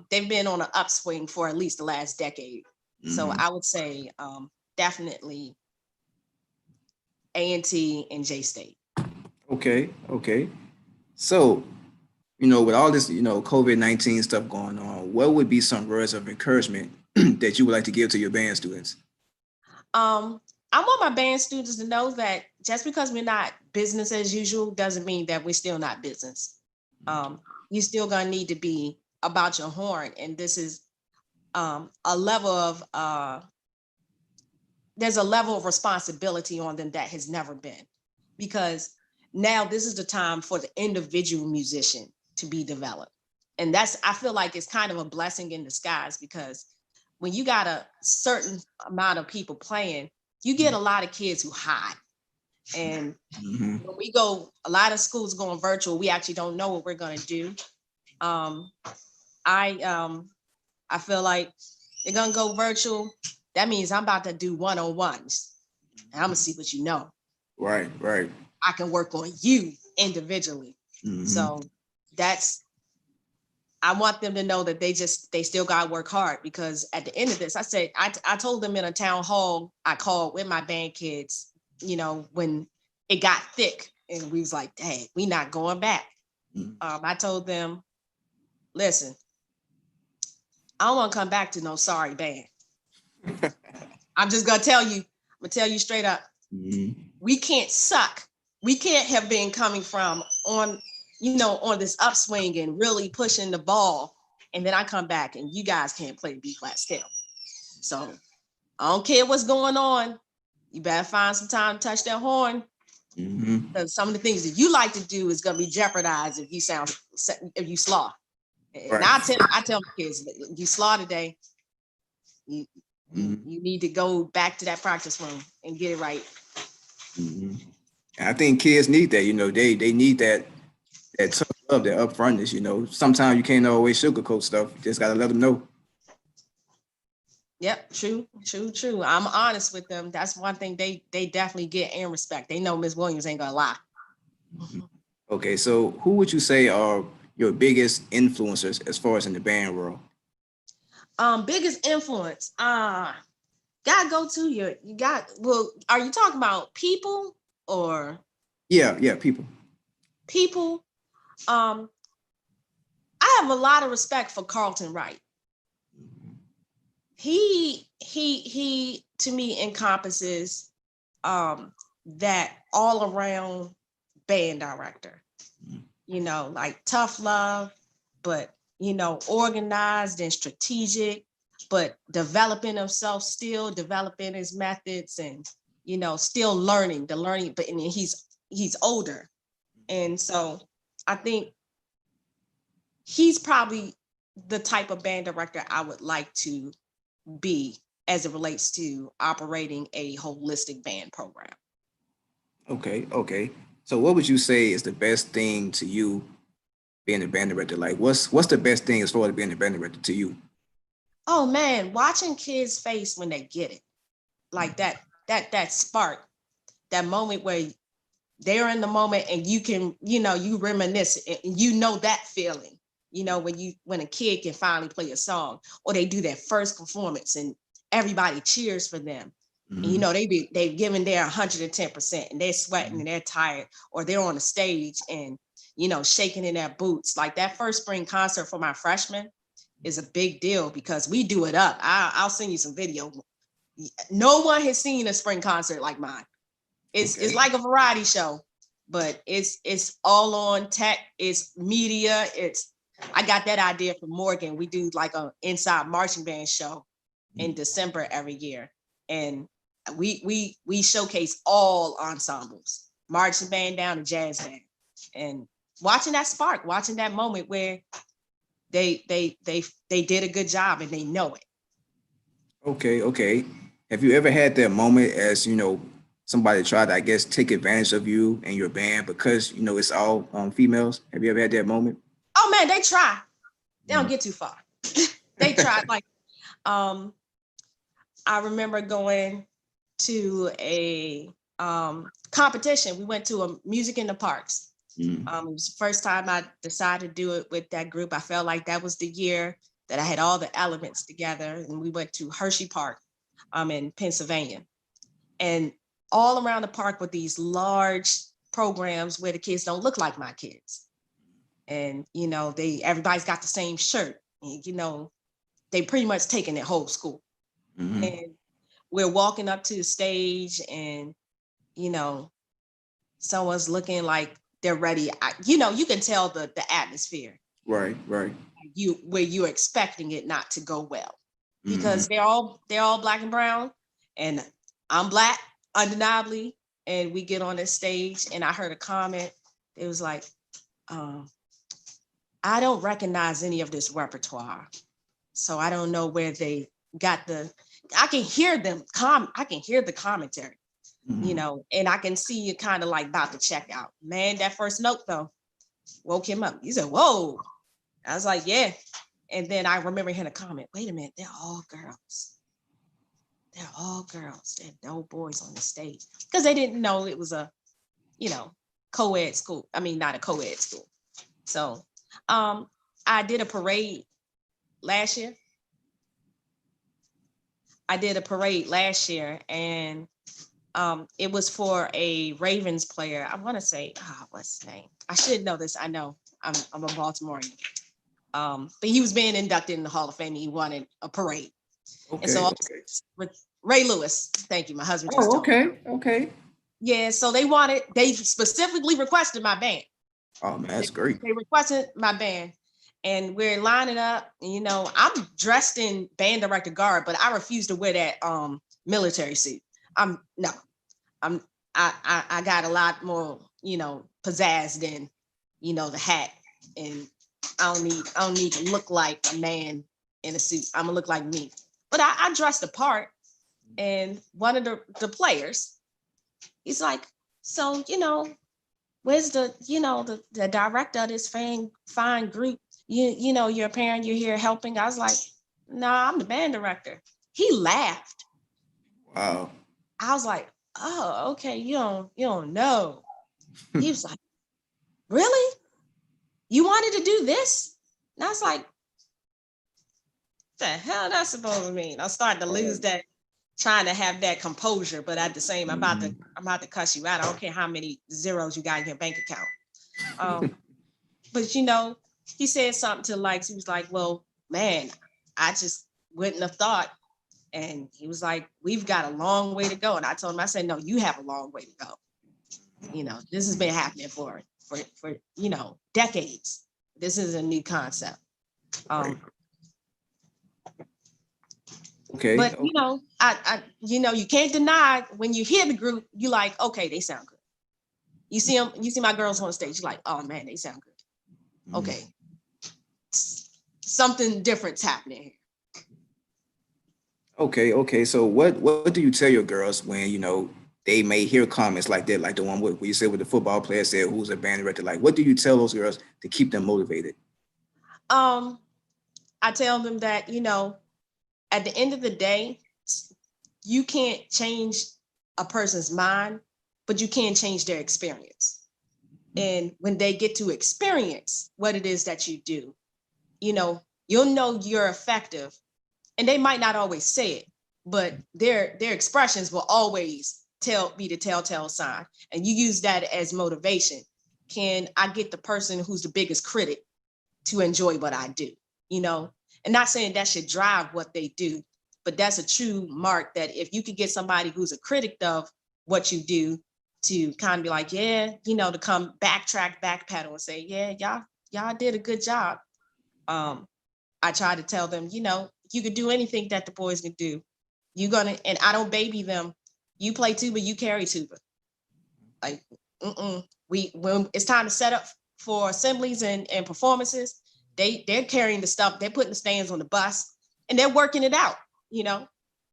They've been on an upswing for at least the last decade. So I would say definitely A&T and J State. Okay, okay. So, with all this, COVID-19 stuff going on, what would be some words of encouragement that you would like to give to your band students? Um, I want my band students to know that just because we're not business as usual doesn't mean that we're still not business. You still gonna need to be about your horn, and this is a level of there's a level of responsibility on them that has never been, because now this is the time for the individual musician to be developed. And I feel like it's kind of a blessing in disguise, because when you got a certain amount of people playing, you get a lot of kids who hide. And when we go, a lot of schools going virtual, we actually don't know what we're going to do. Um, I feel like they're going to go virtual. That means I'm about to do one-on-ones. And I'm going to see what you know. Right, right. I can work on you individually. So I want them to know that they still got to work hard, because at the end of this, I told them in a town hall I called with my band kids, when it got thick and we was like, hey, we not going back. I told them, listen, I don't want to come back to no sorry band. I'm just going to tell you straight up. We can't suck. We can't have been coming from on this upswing and really pushing the ball. And then I come back and you guys can't play the B flat scale. So I don't care what's going on. You better find some time to touch that horn. Because some of the things that you like to do is going to be jeopardized if you slaw. Right. And I tell my kids, you slaw today, you need to go back to that practice room and get it right. I think kids need that. They need that tough love, that upfrontness. Sometimes you can't always sugarcoat stuff. You just gotta let them know. Yep, true. I'm honest with them. That's one thing they definitely get and respect. They know Ms. Williams ain't gonna lie. Okay, so who would you say are your biggest influencers as far as in the band world? Biggest influence. Gotta go to are you talking about people or? Yeah, people. People. I have a lot of respect for Carlton Wright. He to me encompasses that all around band director, like tough love, but organized and strategic, but developing himself, still developing his methods, and still learning, but he's older. And so I think he's probably the type of band director I would like to be as it relates to operating a holistic band program. Okay. So what would you say is the best thing to you being a band director? Like what's the best thing as far as being a band director to you? Oh man, watching kids' face when they get it. Like that spark, that moment where they're in the moment and you can, you reminisce and that feeling. When a kid can finally play a song, or they do their first performance and everybody cheers for them. And, they've given their 110% and they're sweating and they're tired, or they're on the stage and, shaking in their boots. Like that first spring concert for my freshmen is a big deal because we do it up. I'll send you some video. No one has seen a spring concert like mine. It's like a variety show, but it's all on tech, it's media, I got that idea from Morgan. We do like an inside marching band show in December every year. And we showcase all ensembles, marching band down to jazz band. And watching that spark, watching that moment where they did a good job and they know it. Okay. Have you ever had that moment as, somebody tried to, I guess, take advantage of you and your band because, it's all females? Have you ever had that moment? Oh man, they try. They don't get too far. They try. Like, I remember going to a competition. We went to a Music in the Parks. It was the first time I decided to do it with that group. I felt like that was the year that I had all the elements together, and we went to Hershey Park in Pennsylvania. And all around the park were these large programs where the kids don't look like my kids. And, everybody's got the same shirt. And, they pretty much taking their whole school. Mm-hmm. And we're walking up to the stage and, someone's looking like they're ready. You can tell the atmosphere. Right. Where you're expecting it not to go well, because Mm-hmm. they're all black and brown, and I'm black, undeniably. And we get on this stage, and I heard a comment. It was like, I don't recognize any of this repertoire, so I don't know where they got I can hear them I can hear the commentary, Mm-hmm. and I can see you kind of like about to check out. Man, that first note though woke him up. He said, "Whoa." I was like, "Yeah." And then I remember hearing a comment, "Wait a minute, they're all girls. They're all girls. There are no boys on the stage." Because they didn't know it was a, co-ed school. I mean, not a co-ed school. So I did a parade last year. And it was for a Ravens player. I want to say, what's his name? I should know this. I know. I'm a Baltimorean. But he was being inducted in the Hall of Fame. He wanted a parade. And so Okay. with Ray Lewis, thank you. My husband just Oh, told me. okay. Yeah, so they specifically requested my band. Oh man, that's great. They requested my band, and we're lining up. I'm dressed in band director garb, but I refuse to wear that military suit. I'm I got a lot more, pizzazz than, the hat, and I don't need to look like a man in a suit. I'm gonna look like me. But I dressed the part, and one of the players, he's like, "So, where's the director of this fine group? You're a parent, you're here helping." I was like, "No, I'm the band director." He laughed. Wow. I was like, "Oh, okay, you don't know." He was like, "Really? You wanted to do this?" And I was like, "The hell that's supposed to mean?" I started to lose that, trying to have that composure, but at the same, I'm about to cuss you out. I don't care how many zeros you got in your bank account. But he said something he was like, "Well, man, I just wouldn't have thought." And he was like, "We've got a long way to go." And I told him, I said, "No, you have a long way to go. This has been happening for decades. This is a new concept." Right. Okay. But you can't deny when you hear the group, you like, okay, they sound good. You see my girls on the stage, you're like, oh man, they sound good. Okay. Something different's happening here. Okay. So what do you tell your girls when they may hear comments like that, like the one where you said with the football player said who's a band director? Like, what do you tell those girls to keep them motivated? I tell them that at the end of the day, you can't change a person's mind, but you can change their experience. And when they get to experience what it is that you do, you'll know you're effective. And they might not always say it, but their expressions will always be the telltale sign. And you use that as motivation. Can I get the person who's the biggest critic to enjoy what I do? And not saying that should drive what they do, but that's a true mark that if you could get somebody who's a critic of what you do to kind of be like, yeah, to come backpedal and say, yeah, y'all did a good job. I try to tell them, you could do anything that the boys can do. And I don't baby them. You play tuba, you carry tuba. Like, when it's time to set up for assemblies and performances, they're carrying the stuff, they're putting the stands on the bus, and they're working it out. I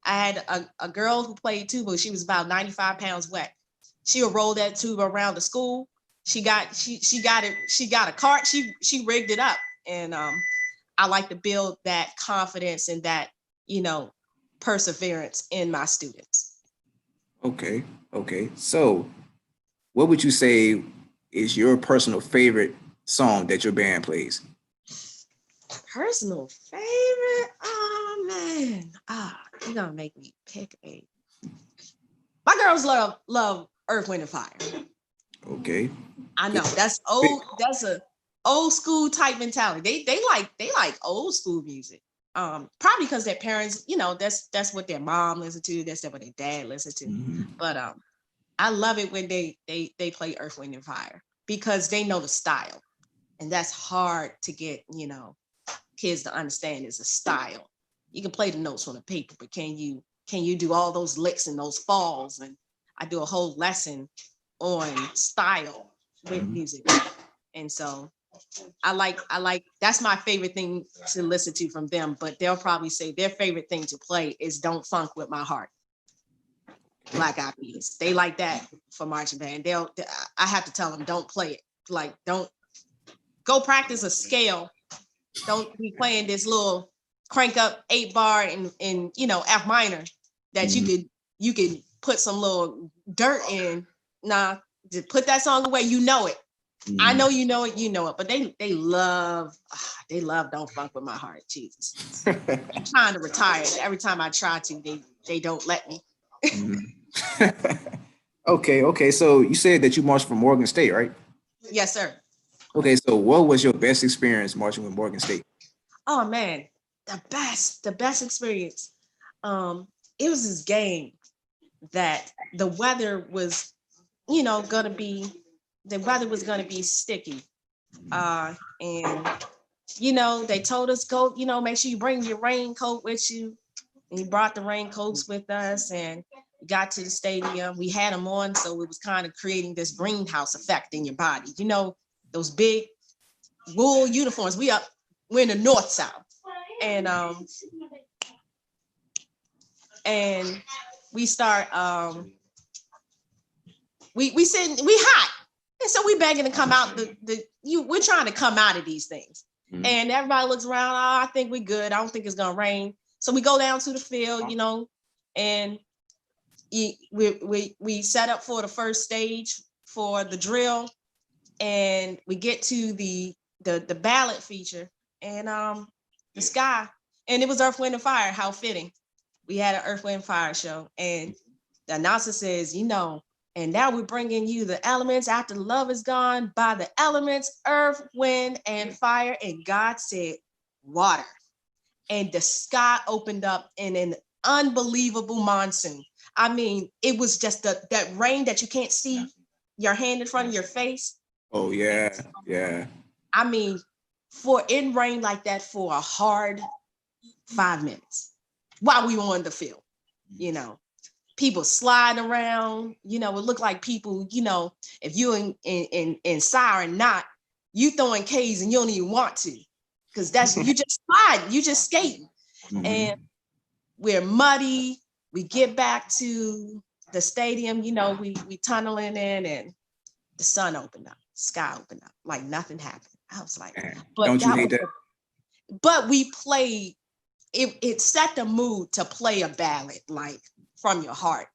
had a girl who played tuba. She was about 95 pounds wet. She'll roll that tuba around the school. She got a cart. She rigged it up. And I like to build that confidence and that, perseverance in my students. Okay. So what would you say is your personal favorite song that your band plays? Personal favorite? Oh man. You're gonna make me pick a. My girls love Earth, Wind, and Fire. Okay. I know that's old. That's a old school type mentality. They like old school music. Probably because their parents, that's what their mom listened to. That's what their dad listened to. Mm-hmm. But I love it when they play Earth, Wind, and Fire because they know the style, and that's hard to get kids to understand is a style. You can play the notes on the paper, but can you do all those licks and those falls? And I do a whole lesson on style with music. And so I like that's my favorite thing to listen to from them, but they'll probably say their favorite thing to play is Don't Funk With My Heart. Black Eyed Peas. They like that for marching band. I have to tell them don't play it. Like don't go practice a scale. Don't be playing this little crank up 8-bar in F minor that you could put some little dirt in. Nah, just put that song away. You know it. I know you know it, but they love Don't Funk With My Heart. Jesus. I'm trying to retire. Every time I try to, they don't let me. Okay. So you said that you marched for Morgan State, right? Yes, sir. Okay, so what was your best experience marching with Morgan State? Oh man, the best experience. It was this game that the weather was, gonna be sticky. And they told us go, make sure you bring your raincoat with you. And he brought the raincoats with us and we got to the stadium. We had them on, so it was kind of creating this greenhouse effect in your body. Those big wool uniforms. We're in the north south. And we start we hot. And so we begging to come out we're trying to come out of these things. And everybody looks around, I think we're good. I don't think it's gonna rain. So we go down to the field, and we set up for the first stage for the drill, and we get to the ballot feature and the sky, and it was Earth, Wind, and Fire. How fitting. We had an Earth, Wind, and Fire show, and the announcer says, and now we're bringing you the elements after love is gone by the elements, earth, wind, and fire. And God said, water. And the sky opened up in an unbelievable monsoon. I mean, it was just that rain that you can't see your hand in front of your face. Oh, yeah. I mean, for it rained like that for a hard 5 minutes while we were on the field, people sliding around, it looked like people, if you're in siren knot, you throwing K's and you don't even want to, because that's you just sliding, you just skating. And we're muddy. We get back to the stadium, we tunneling in, and the sun opened up, sky opened up, like nothing happened. I was like, but don't you hate that? But we played, it set the mood to play a ballad like from your heart.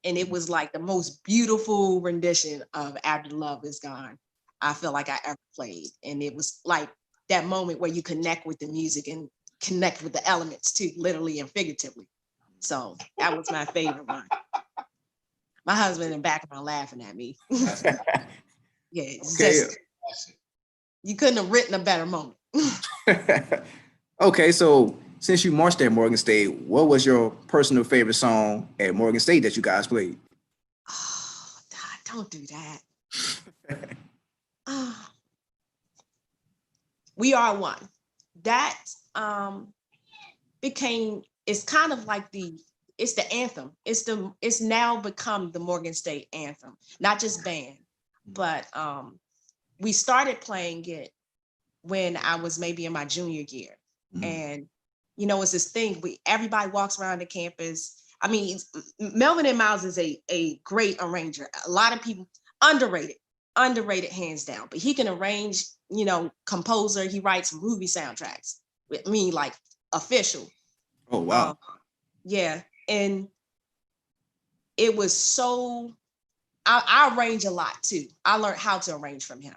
And it was like the most beautiful rendition of After Love Is Gone I feel like I ever played. And it was like that moment where you connect with the music and connect with the elements too, literally and figuratively. So that was my favorite one. My husband in the background laughing at me. Yeah, it's just, you couldn't have written a better moment. Okay, so since you marched at Morgan State, what was your personal favorite song at Morgan State that you guys played? Oh, God, don't do that. We Are One. That it's kind of like it's the anthem. It's now become the Morgan State anthem, not just band, but we started playing it when I was maybe in my junior year. And it's this thing, everybody walks around the campus. I mean, Melvin and Miles is a great arranger. A lot of people underrated hands down, but he can arrange, composer. He writes movie soundtracks. I mean, like official. Oh, wow. Yeah. And it was so, I arrange a lot too. I learned how to arrange from him.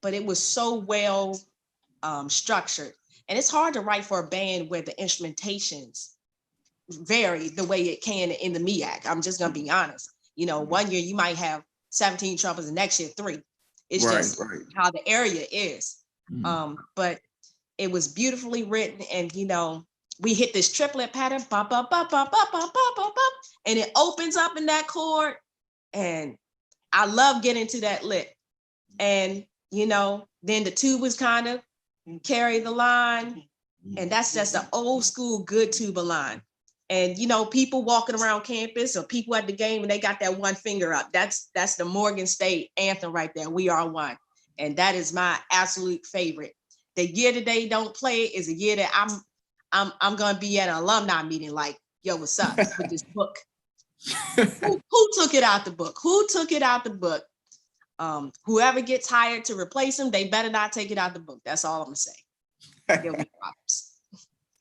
But it was so well structured. And it's hard to write for a band where the instrumentations vary the way it can in the MEAC. I'm just gonna be honest. You know, one year you might have 17 trumpets, and next year 3. It's just how the area is. But it was beautifully written, and you know, we hit this triplet pattern, bop, bop, bop, bop, bop, bop, bop, bop, bop, and it opens up in that chord. And I love getting to that lick. And you know, then the tubas kind of carry the line. And that's just an old school good tuba line. And you know, people walking around campus or people at the game and they got that one finger up. That's the Morgan State anthem right there. We are one. And that is my absolute favorite. The year that they don't play it is a year that I'm gonna be at an alumni meeting like, yo, what's up with this book? Who took it out the book? Who took it out the book? Whoever gets hired to replace them, they better not take it out the book. That's all I'm gonna say. There'll be problems.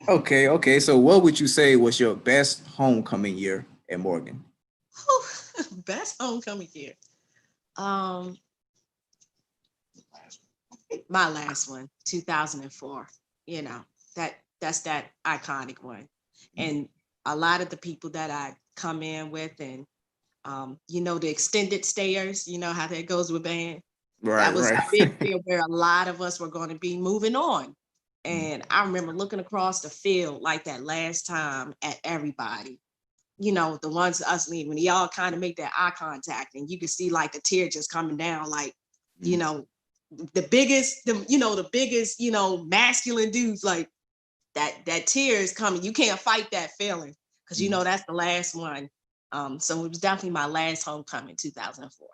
Okay. So what would you say was your best homecoming year at Morgan? Best homecoming year. My last one, 2004. You know, that's that iconic one. And a lot of the people that I come in with, and you know, the extended stayers, you know how that goes with band. That was a big deal where a lot of us were going to be moving on. And I remember looking across the field like that last time at everybody, you know, the ones us leaving, when y'all kind of make that eye contact and you can see like the tear just coming down, like, you know, the biggest, you know, masculine dudes, like that tear is coming. You can't fight that feeling because, you know, that's the last one. So it was definitely my last homecoming, 2004.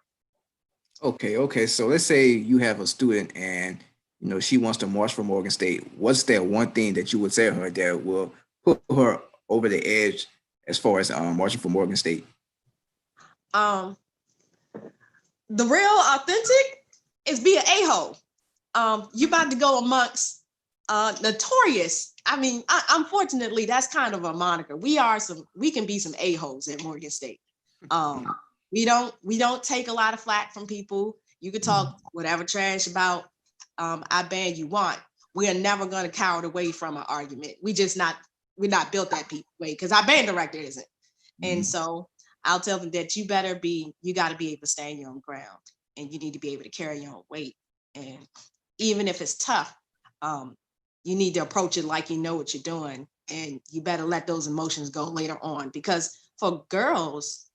Okay. So let's say you have a student and you know she wants to march for Morgan State. What's that one thing that you would tell her that will put her over the edge as far as marching for Morgan State? The real authentic is be an a-hole. You about to go amongst notorious. I mean, unfortunately, that's kind of a moniker. We can be some a-holes at Morgan State. We don't take a lot of flack from people. You can talk whatever trash about our band you want. We are never going to cower away from an argument. We're not built that way because our band director isn't. And so I'll tell them that you got to be able to stand your own ground, and you need to be able to carry your own weight. And even if it's tough, you need to approach it like you know what you're doing, and you better let those emotions go later on. Because for girls,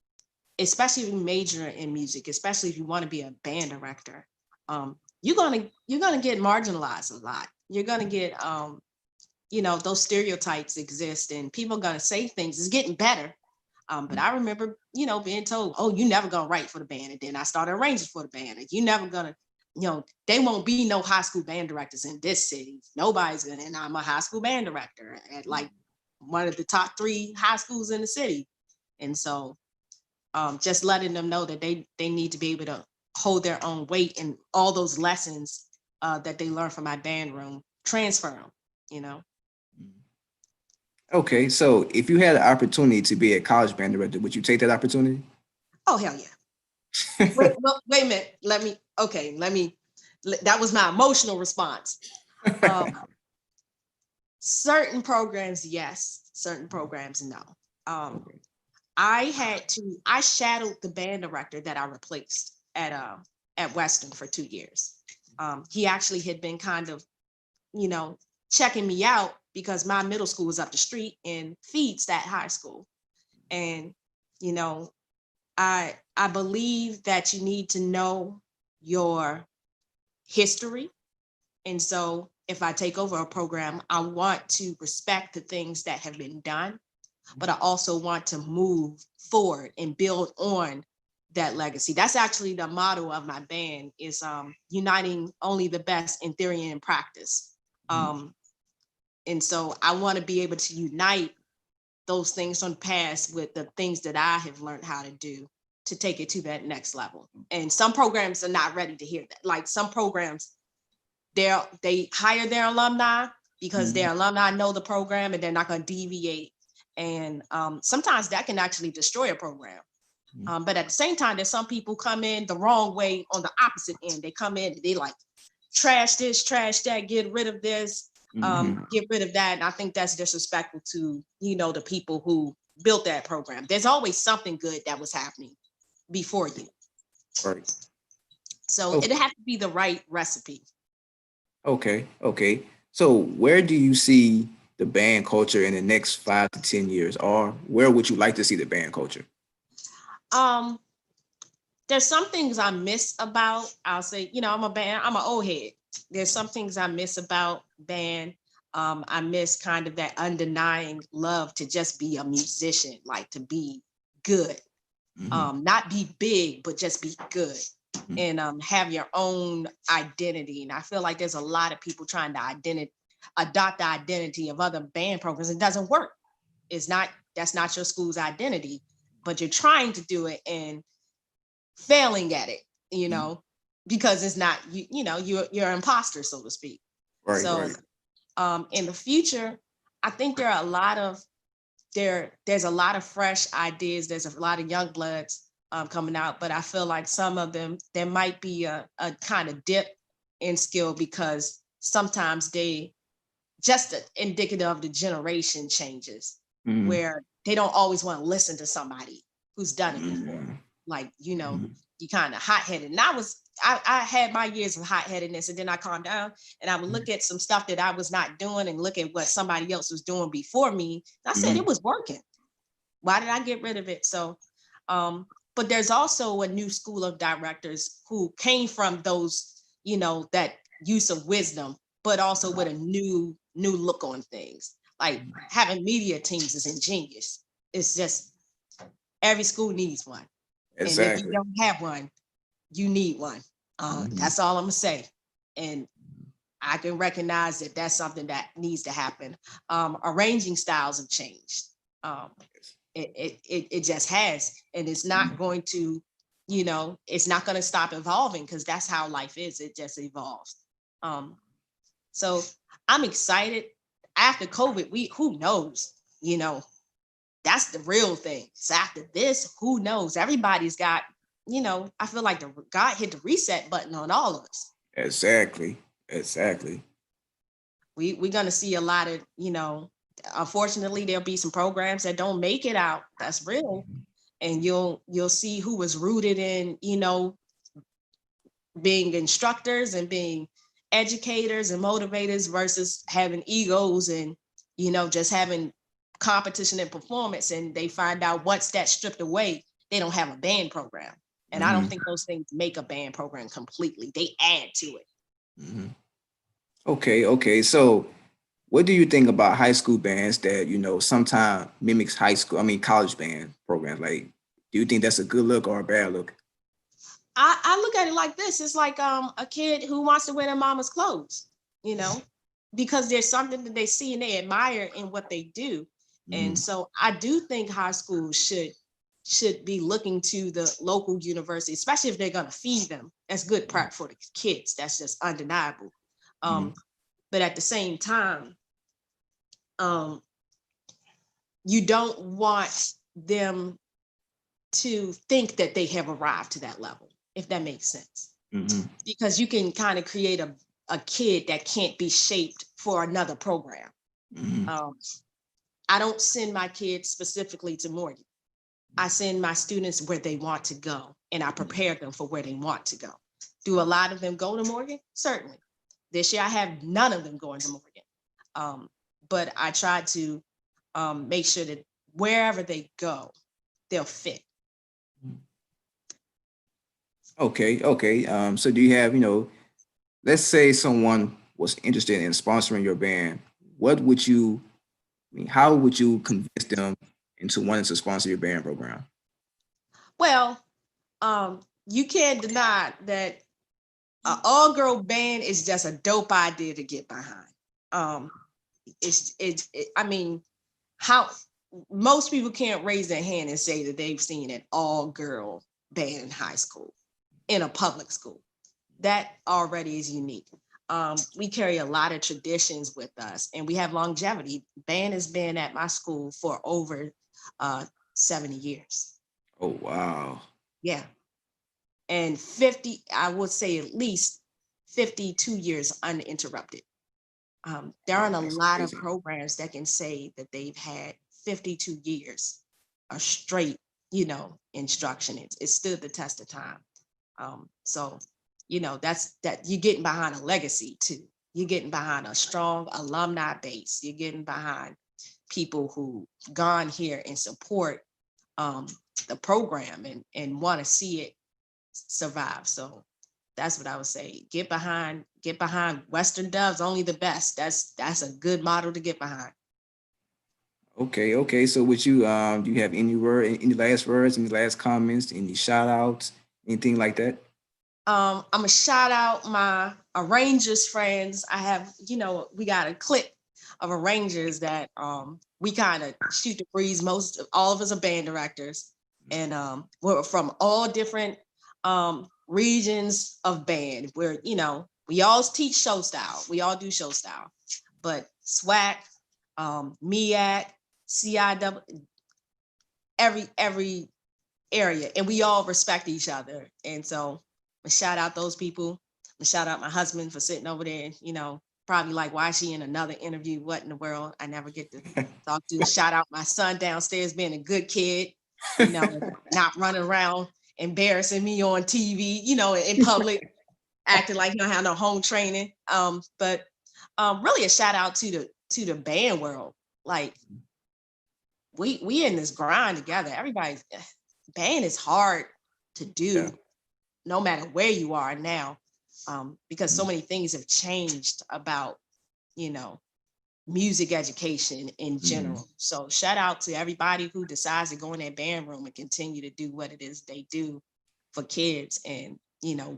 especially if you major in music, especially if you want to be a band director, you're gonna get marginalized a lot. You're gonna get you know, those stereotypes exist, and people are gonna say things. It's getting better. But I remember, you know, being told, oh, you never gonna write for the band. And then I started arranging for the band. And you never gonna, you know, they won't be no high school band directors in this city. Nobody's gonna, and I'm a high school band director at like one of the top 3 high schools in the city. And so just letting them know that they need to be able to hold their own weight, and all those lessons that they learn from my band room, transfer them, you know. Okay, so if you had an opportunity to be a college band director, would you take that opportunity? Oh, hell yeah. Wait a minute. That was my emotional response. Certain programs, yes. Certain programs, no. I shadowed the band director that I replaced at Western for 2 years. He actually had been kind of, you know, checking me out because my middle school was up the street and feeds that high school. And, you know, I believe that you need to know your history. And so if I take over a program, I want to respect the things that have been done, but I also want to move forward and build on that legacy. That's actually the motto of my band, is uniting only the best in theory and in practice. And so I want to be able to unite those things from the past with the things that I have learned how to do to take it to that next level. And some programs are not ready to hear that. Like some programs, they hire their alumni because their alumni know the program and they're not going to deviate. And sometimes that can actually destroy a program. But at the same time, there's some people come in the wrong way on the opposite end. They come in, they like, trash this, trash that, get rid of this, Mhm. get rid of that. And I think that's disrespectful to, the people who built that program. There's always something good that was happening before you. Right. So Okay. it has to be the right recipe. Okay. Okay. So where do you see the band culture in the next 5 to 10 years, or where would you like to see the band culture? Um, there's some things I miss about, I'll say, I'm an old head. There's some things I miss about band. I miss kind of that undenying love to just be a musician, like to be good. Mhm. Not be big, but just be good Mhm. and have your own identity. And I feel like there's a lot of people trying to adopt the identity of other band programs. It doesn't work. That's not your school's identity, but you're trying to do it and failing at it, you Mhm. know, because it's not you're an imposter, so to speak. Right. So Right. in the future, I think there's a lot of fresh ideas. There's a lot of young bloods coming out, but I feel like some of them, there might be a kind of dip in skill because sometimes they just indicative of the generation changes Mhm. where they don't always want to listen to somebody who's done it before. Mhm. Like, Mhm. you kind of hot headed. And I had my years of hot headedness, and then I calmed down and I would look at some stuff that I was not doing and look at what somebody else was doing before me. I said it Mhm. was working. Why did I get rid of it? So, but there's also a new school of directors who came from those, that use of wisdom, but also with a new look on things. Like having media teams is ingenious. It's just every school needs one. And if you Exactly. don't have one, you need one. Mhm. That's all I'm gonna say. And I can recognize that that's something that needs to happen. Arranging styles have changed. Um, it just has, and it's not Mhm. going to, it's not going to stop evolving because that's how life is. It just evolves. Um, so I'm excited. After COVID, who knows? You know, that's the real thing. So after this, who knows? Everybody's got, I feel like the God hit the reset button on all of us. Exactly. Exactly. We're gonna see a lot of, unfortunately, there'll be some programs that don't make it out. That's real. And you'll see who was rooted in, being instructors and being educators and motivators versus having egos and, just having competition and performance. And they find out once that's stripped away, they don't have a band program. And I don't Mhm. think those things make a band program completely. They add to it. Mhm. Okay. Okay. So what do you think about high school bands that sometimes mimics college band programs? Like, do you think that's a good look or a bad look? I look at it like this. It's like a kid who wants to wear their mama's clothes, you know, because there's something that they see and they admire in what they do. And Mhm. so I do think high schools should be looking to the local university, especially if they're gonna feed them. That's good prep for the kids. That's just undeniable. Mhm. Um, but at the same time, um, you don't want them to think that they have arrived to that level, if that makes sense. Mhm. Because you can kind of create a kid that can't be shaped for another program. Mhm. Um, I don't send my kids specifically to Morgan. I send my students where they want to go and I prepare them for where they want to go. Do a lot of them go to Morgan? Certainly. This year I have none of them going to Morgan. Um, but I try to make sure that wherever they go, they'll fit. Okay. Okay. So do you have, let's say someone was interested in sponsoring your band, what would you, how would you convince them into wanting to sponsor your band program? Well, you can't deny that an all-girl band is just a dope idea to get behind. Um, I mean, how most people can't raise their hand and say that they've seen an all-girl band in high school, in a public school. That already is unique. We carry a lot of traditions with us, and we have longevity. Band has been at my school for over 70 years. Oh, wow. Yeah, and 50, I would say at least 52 years uninterrupted. There Wow, aren't a that's lot of amazing. programs that can say that they've had 52 years of straight, instruction. It stood the test of time. So, that's that you're getting behind a legacy too. You're getting behind a strong alumni base. You're getting behind people who gone here and support um, the program and want to see it survive. So that's what I would say. Get behind Western Doves, only the best. That's a good model to get behind. Okay, okay. So would you do you have any last words, any last comments, any shout outs, anything like that? I'm gonna shout out my arrangers friends. I have, we got a clique of arrangers that we kind of shoot the breeze. All of us are band directors, and we're from all different regions of band. We all teach show style. We all do show style, but SWAC, MEAC, CIW, every area, and we all respect each other. And so I shout out those people. I shout out my husband for sitting over there, probably like, why is she in another interview? What in the world? I never get to talk to. Shout out my son downstairs being a good kid, not running around embarrassing me on TV, in public, acting like he don't have no home training. But really a shout out to the band world. Like we in this grind together. Everybody's band is hard to do Yeah. no matter where you are now, because so Mhm. many things have changed about, you know, music education in Mhm. general. So shout out to everybody who decides to go in that band room and continue to do what it is they do for kids, and,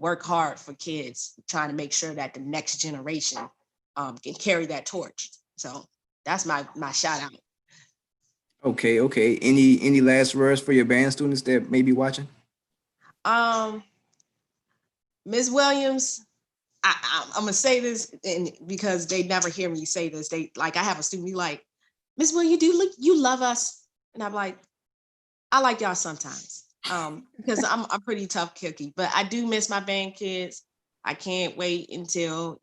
work hard for kids, trying to make sure that the next generation can carry that torch. So that's my shout out. Okay, okay. Any last words for your band students that may be watching? Um, Ms. Williams, I'm gonna say this, and because they never hear me say this, they like, I have a student be like, Miss Williams, you love us? And I'm like, I like y'all sometimes. Because I'm pretty tough cookie, but I do miss my band kids. I can't wait until,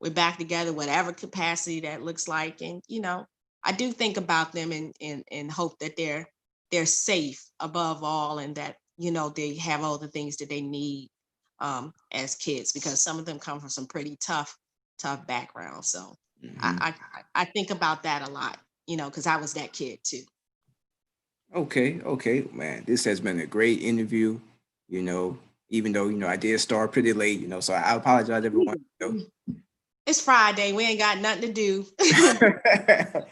we're back together, whatever capacity that looks like. And, I do think about them and hope that they're safe above all, and that, they have all the things that they need as kids, because some of them come from some pretty tough backgrounds. So Mhm. I I think about that a lot, because I was that kid too. Okay, okay, man. This has been a great interview. You know, even though I did start pretty late. So I apologize, everyone. It's Friday. We ain't got nothing to do. You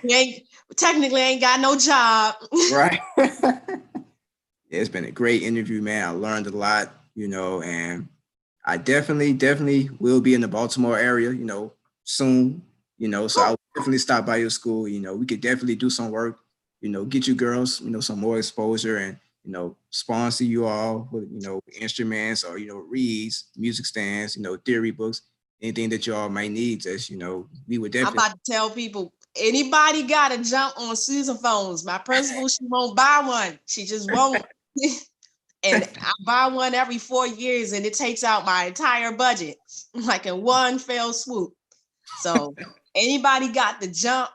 We ain't technically ain't got no job. right? Yeah, it's been a great interview, man. I learned a lot. And I definitely will be in the Baltimore area. Soon. So I Cool. will definitely stop by your school. We could definitely do some work. Get you girls, some more exposure, and sponsor you all with instruments, or reads, music stands, theory books, anything that you all might need. Just we would I'm definitely. about to tell people, anybody got to jump on Susan phones. My principal, she won't buy one. She just won't. And I buy one every 4 years, and it takes out my entire budget like in one fell swoop. So anybody got the jump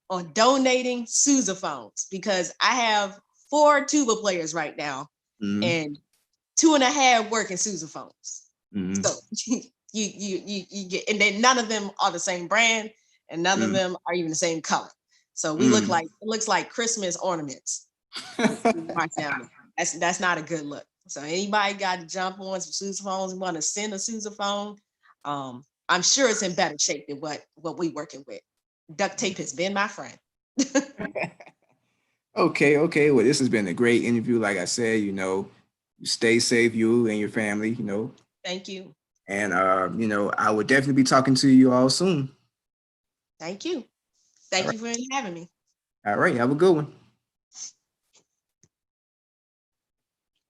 on donating sousaphones, because I have 4 tuba players right now Mhm, and 2.5 working sousaphones. mhm, So you get, and then none of them are the same brand, and none of mhm, them are even the same color. So we look mhm. like, it looks like Christmas ornaments in my family. That's not a good look. So anybody got to jump on some sousaphones and want to send a sousaphone, I'm sure it's in better shape than what we working with. Duct tape has been my friend. Okay, okay. Well, this has been a great interview. Like I said, you stay safe, you and your family, Thank you. and I will definitely be talking to you all soon. Thank you. All Thank right. you for having me. All right. Have a good one.